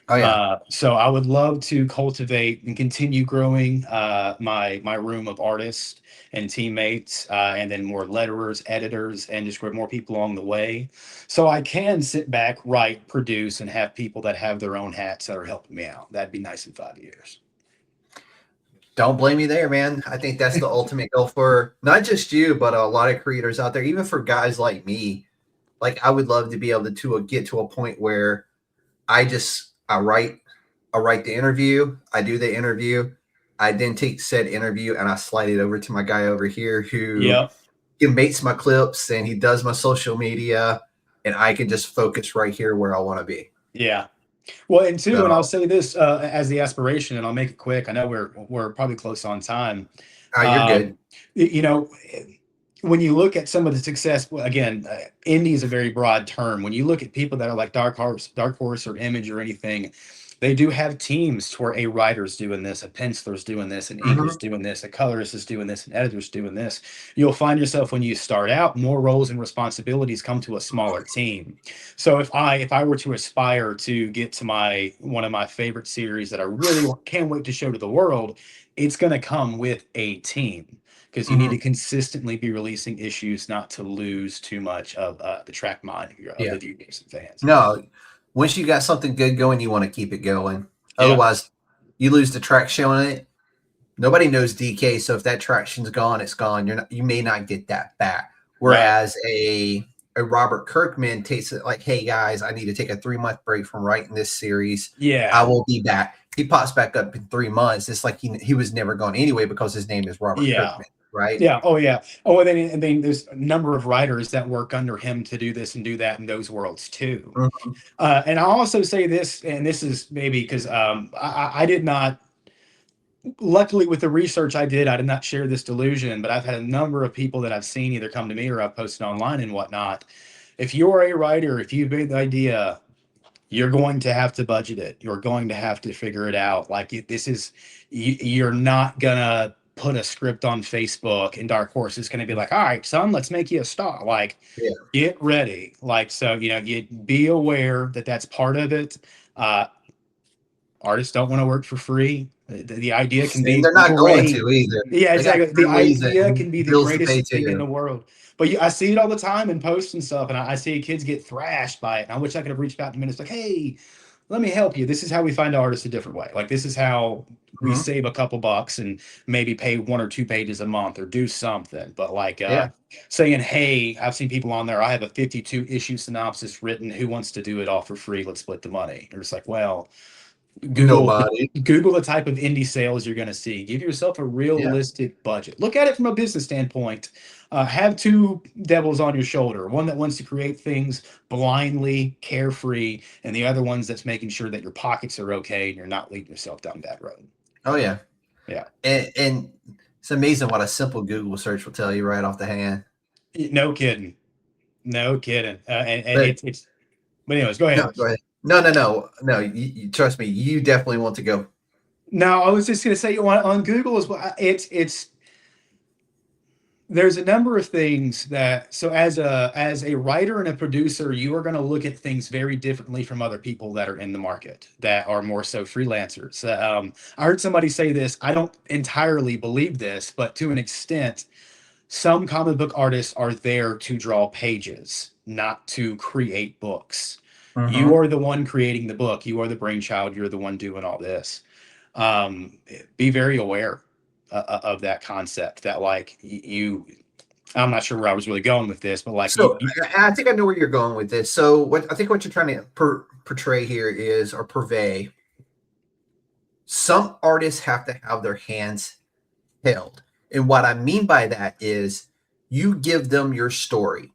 Oh yeah. So I would love to cultivate and continue growing my room of artists and teammates, and then more letterers, editors, and just more people along the way. So I can sit back, write, produce, and have people that have their own hats that are helping me out. That'd be nice in 5 years. Don't blame me there, man. I think that's the ultimate goal for not just you, but a lot of creators out there, even for guys like me. Like, I would love to be able to get to a point where I write the interview, I do the interview, I then take said interview and I slide it over to my guy over here who he mates my clips and he does my social media, and I can just focus right here where I want to be. Yeah. Well, and two, and I'll So, say this as the aspiration, and I'll make it quick. I know we're probably close on time. you're good. You know, when you look at some of the success, well, again, indie is a very broad term. When you look at people that are like Dark Horse or Image or anything, they do have teams to where a writer's doing this, a penciler's doing this, an inker's doing this, a colorist is doing this, an editor's doing this. You'll find yourself when you start out, more roles and responsibilities come to a smaller team. So if I were to aspire to get to one of my favorite series that I really can't wait to show to the world, it's going to come with a team. Because you need to consistently be releasing issues, not to lose too much of the track mind of the viewers and fans. No, once you got something good going, you want to keep it going. Yeah. Otherwise, you lose the traction on it. Nobody knows DK, so if that traction's gone, it's gone. You may not get that back. Whereas a Robert Kirkman takes it like, hey guys, I need to take a 3-month break from writing this series. Yeah, I will be back. He pops back up in 3 months. It's like he was never gone anyway because his name is Robert Kirkman. Right. Yeah. Oh, yeah. Oh, and then there's a number of writers that work under him to do this and do that in those worlds too. And I'll also say this, and this is maybe because I did not. Luckily, with the research I did not share this delusion, but I've had a number of people that I've seen either come to me or I've posted online and whatnot. If you're a writer, if you've made the idea, you're going to have to budget it. You're going to have to figure it out. Like you're not gonna put a script on Facebook and Dark Horse is going to be like, all right, son, let's make you a star. Like, get ready. Like, so, you be aware that that's part of it. Artists don't want to work for free. The idea can be they're not going to either. Yeah, exactly. The idea can be the greatest thing in the world. But I see it all the time in posts and stuff, and I see kids get thrashed by it. And I wish I could have reached out to them and it's like, hey, let me help you. This is how we find artists a different way. Like, this is how we save a couple bucks and maybe pay 1 or 2 pages a month or do something. But like saying, hey, I've seen people on there, I have a 52 issue synopsis written. Who wants to do it all for free? Let's split the money. Or it's like, well, Google the type of indie sales you're going to see. Give yourself a realistic budget. Look at it from a business standpoint. Have 2 devils on your shoulder. One that wants to create things blindly, carefree, and the other one's that's making sure that your pockets are okay and you're not leading yourself down that road. Oh, yeah. Yeah. And it's amazing what a simple Google search will tell you right off the hand. No kidding. It's but anyways, go ahead. No, go ahead. No. You trust me. You definitely want to go. No, I was just going to say on Google as well. There's a number of things that, so as a writer and a producer, you are going to look at things very differently from other people that are in the market that are more so freelancers. I heard somebody say this. I don't entirely believe this, but to an extent, some comic book artists are there to draw pages, not to create books. You are the one creating the book. You are the brainchild. You're the one doing all this. Be very aware of that concept that like I'm not sure where I was really going with this, but like, so I think I know where you're going with this. So what you're trying to portray here is, or purvey, some artists have to have their hands held. And what I mean by that is you give them your story,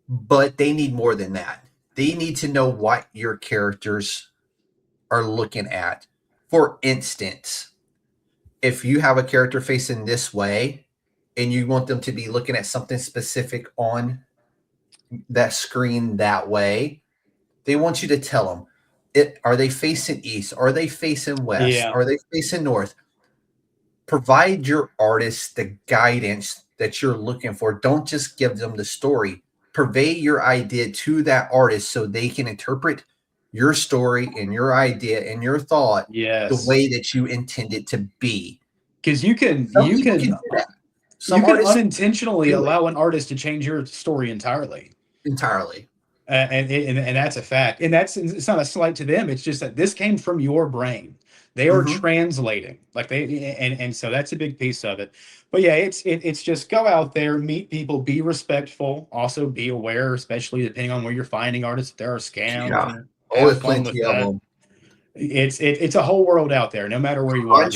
but they need more than that. They need to know what your characters are looking at. For instance, if you have a character facing this way and you want them to be looking at something specific on that screen that way, they want you to tell them, are they facing east? Are they facing west? Yeah. Are they facing north? Provide your artist the guidance that you're looking for. Don't just give them the story. Purvey your idea to that artist so they can interpret your story and your idea and your thought the way that you intend it to be. Because you can unintentionally allow an artist to change your story entirely. And that's a fact. And it's not a slight to them. It's just that this came from your brain. They are translating, like and so that's a big piece of it. But yeah, it's just go out there, meet people, be respectful, also be aware, especially depending on where you're finding artists. There are scams. Yeah, always plenty of them. It's a whole world out there, no matter where you are.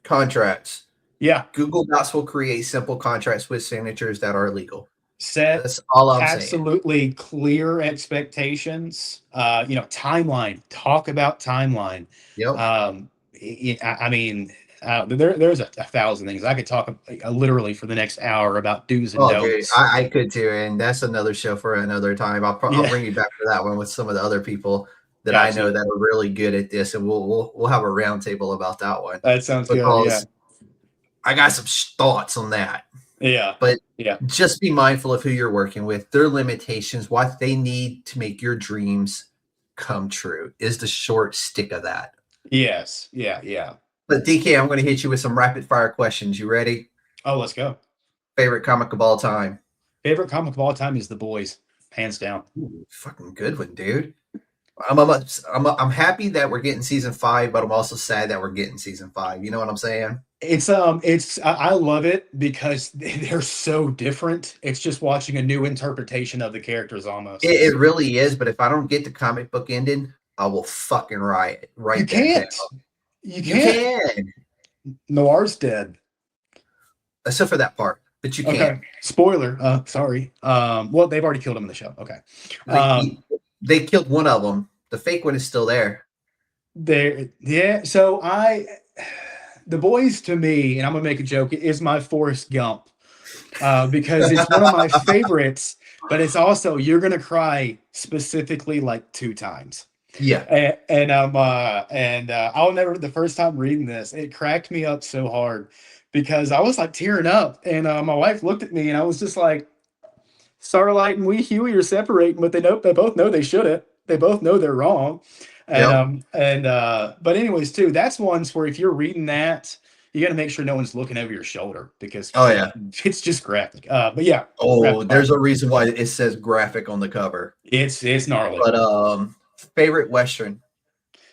Contracts. Yeah. Google Docs will create simple contracts with signatures that are legal. Set That's all I'm saying. absolutely clear expectations. Timeline. Talk about timeline. Yep. I mean, there's a thousand things I could talk literally for the next hour about do's and Oh, dude, don'ts. I could too, and that's another show for another time. I'll Yeah, bring you back for that one with some of the other people that I know gotcha. that are really good at this, and we'll have a roundtable about that one That sounds good. Yeah, because I got some thoughts on that. yeah, But yeah. just be mindful of who you're working with, their limitations, what they need to make your dreams come true is the short stick of that. Yes, yeah, yeah. But DK, I'm going to hit you with some rapid fire questions. You ready? Oh, let's go. Favorite comic of all time? Favorite comic of all time is The Boys, hands down. Ooh, fucking good one, dude. I'm happy that we're getting season 5, but I'm also sad that we're getting season 5. You know what I'm saying? I love it because they're so different. It's just watching a new interpretation of the characters almost. It really is. But if I don't get the comic book ending, I will fucking riot. You can't. You can. Noir's dead. Except for that part, but you Okay. can't. Spoiler. Sorry. Well, they've already killed him in the show. Okay. They killed one of them. The fake one is still there. Yeah. So The Boys to me, and I'm gonna make a joke, is my Forrest Gump because it's one of my favorites, but it's also you're gonna cry specifically like 2 times. Yeah. And I'll never, the first time reading this, it cracked me up so hard because I was like tearing up, and my wife looked at me, and I was just like, Starlight and Huey are separating, but they both know they shouldn't. They both know they're wrong. But anyways, too, that's ones where if you're reading that, you got to make sure no one's looking over your shoulder because it's just graphic. But yeah. There's a reason why it says graphic on the cover. It's gnarly. But favorite Western.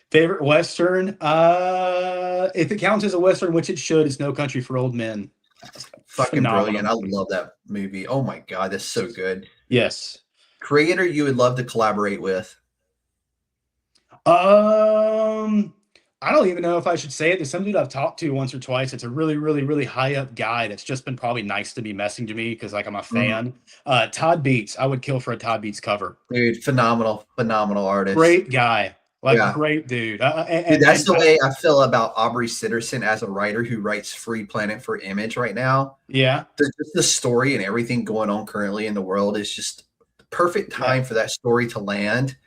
Favorite Western. If it counts as a Western, which it should, it's No Country for Old Men. Fucking brilliant. I love that movie. Oh my God, that's so good. Yes. Creator you would love to collaborate with. I don't even know if I should say it. There's some dude I've talked to once or twice. It's a really, really, really high up guy that's just been probably nice to be messing to me because like I'm a fan. Todd Beats. I would kill for a Todd Beats cover. Dude, phenomenal artist. Great guy. Great dude. Dude, that's the way I feel about Aubrey Sitterson as a writer who writes Free Planet for Image right now. Yeah. The story and everything going on currently in the world is just the perfect time for that story to land.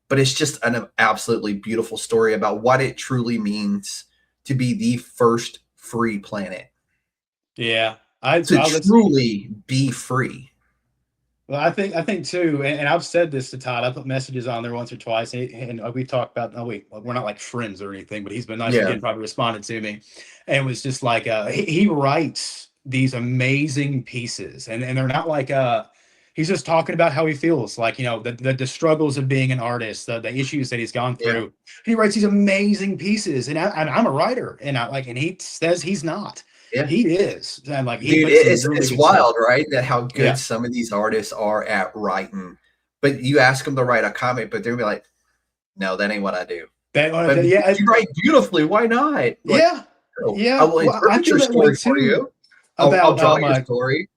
But it's just an absolutely beautiful story about what it truly means to be the first free planet. Yeah. To truly be free. Well, I think too, and I've said this to Todd. I put messages on there once or twice, and we talked about. We're not like friends or anything, but he's been nice again. Probably responded to me, and was just like he writes these amazing pieces, and they're not like he's just talking about how he feels, like the struggles of being an artist, the issues that he's gone through. And he writes these amazing pieces, and I'm a writer, and he says he's not. Yeah. He is. And dude, it's wild, right? That how good some of these artists are at writing. But you ask them to write a comic, but they'll be like, no, that ain't what I do. You write beautifully. Why not? I will interpret your story for you. I'll draw your story.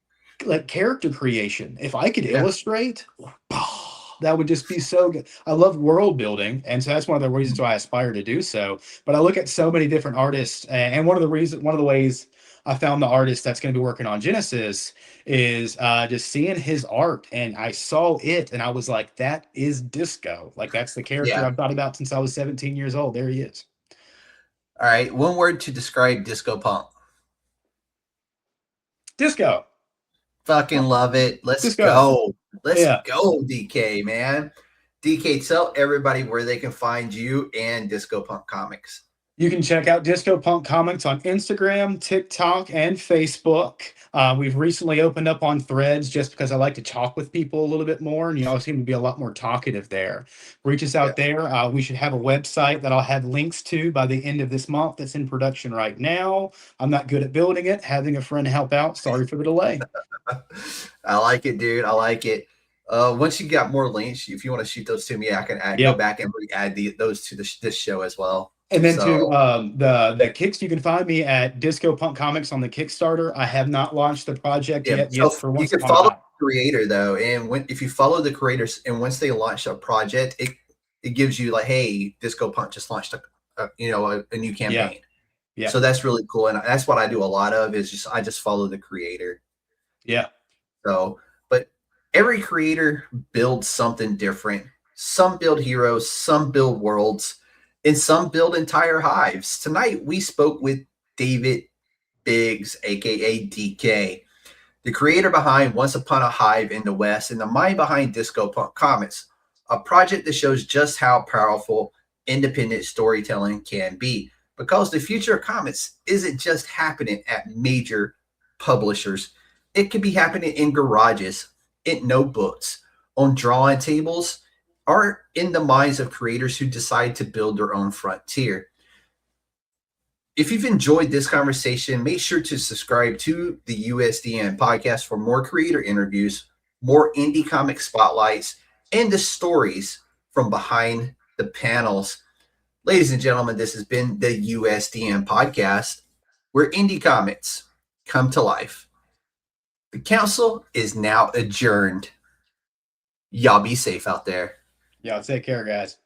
Like character creation. If I could illustrate, that would just be so good. I love world building, and so that's one of the reasons why I aspire to do so. But I look at so many different artists, and one of the ways I found the artist that's going to be working on Genesis is just seeing his art, and I saw it, and I was like, that is Disco. Like that's the character I've thought about since I was 17 years old. There he is. All right, one word to describe disco punk. Disco. Fucking love it. Let's go. Let's go, DK, man. DK, tell everybody where they can find you and Disco Punk Comics. You can check out Disco Punk Comics on Instagram, TikTok, and Facebook. We've recently opened up on Threads just because I like to talk with people a little bit more, and you seem to be a lot more talkative there. Reach us out there. We should have a website that I'll have links to by the end of this month that's in production right now. I'm not good at building it. Having a friend help out. Sorry for the delay. I like it, dude. I like it. Once you got more links, if you want to shoot those to me, I can go back and re-add those to this show as well. And then So, the kicks, you can find me at Disco Punk Comics on the Kickstarter. I have not launched the project yeah, yet. so Yes, for you once can upon a follow time. the creator though, and if you follow the creators, and once they launch a project, it gives you like, hey, Disco Punk just launched a new campaign. Yeah. So that's really cool, and that's what I do a lot of is I just follow the creator. Yeah. So, but every creator builds something different. Some build heroes, some build worlds, and some build entire hives. Tonight we spoke with David Biggs, aka DK, the creator behind Once Upon a Hive in the West and the mind behind Disco Punk Comics, a project that shows just how powerful independent storytelling can be. Because the future of comics isn't just happening at major publishers, it could be happening in garages, in notebooks, on drawing tables, or in the minds of creators who decide to build their own frontier. If you've enjoyed this conversation, make sure to subscribe to the USDN podcast for more creator interviews, more indie comic spotlights, and the stories from behind the panels. Ladies and gentlemen, this has been the USDN podcast, where indie comics come to life. The council is now adjourned. Y'all be safe out there. Yeah. Take care, guys.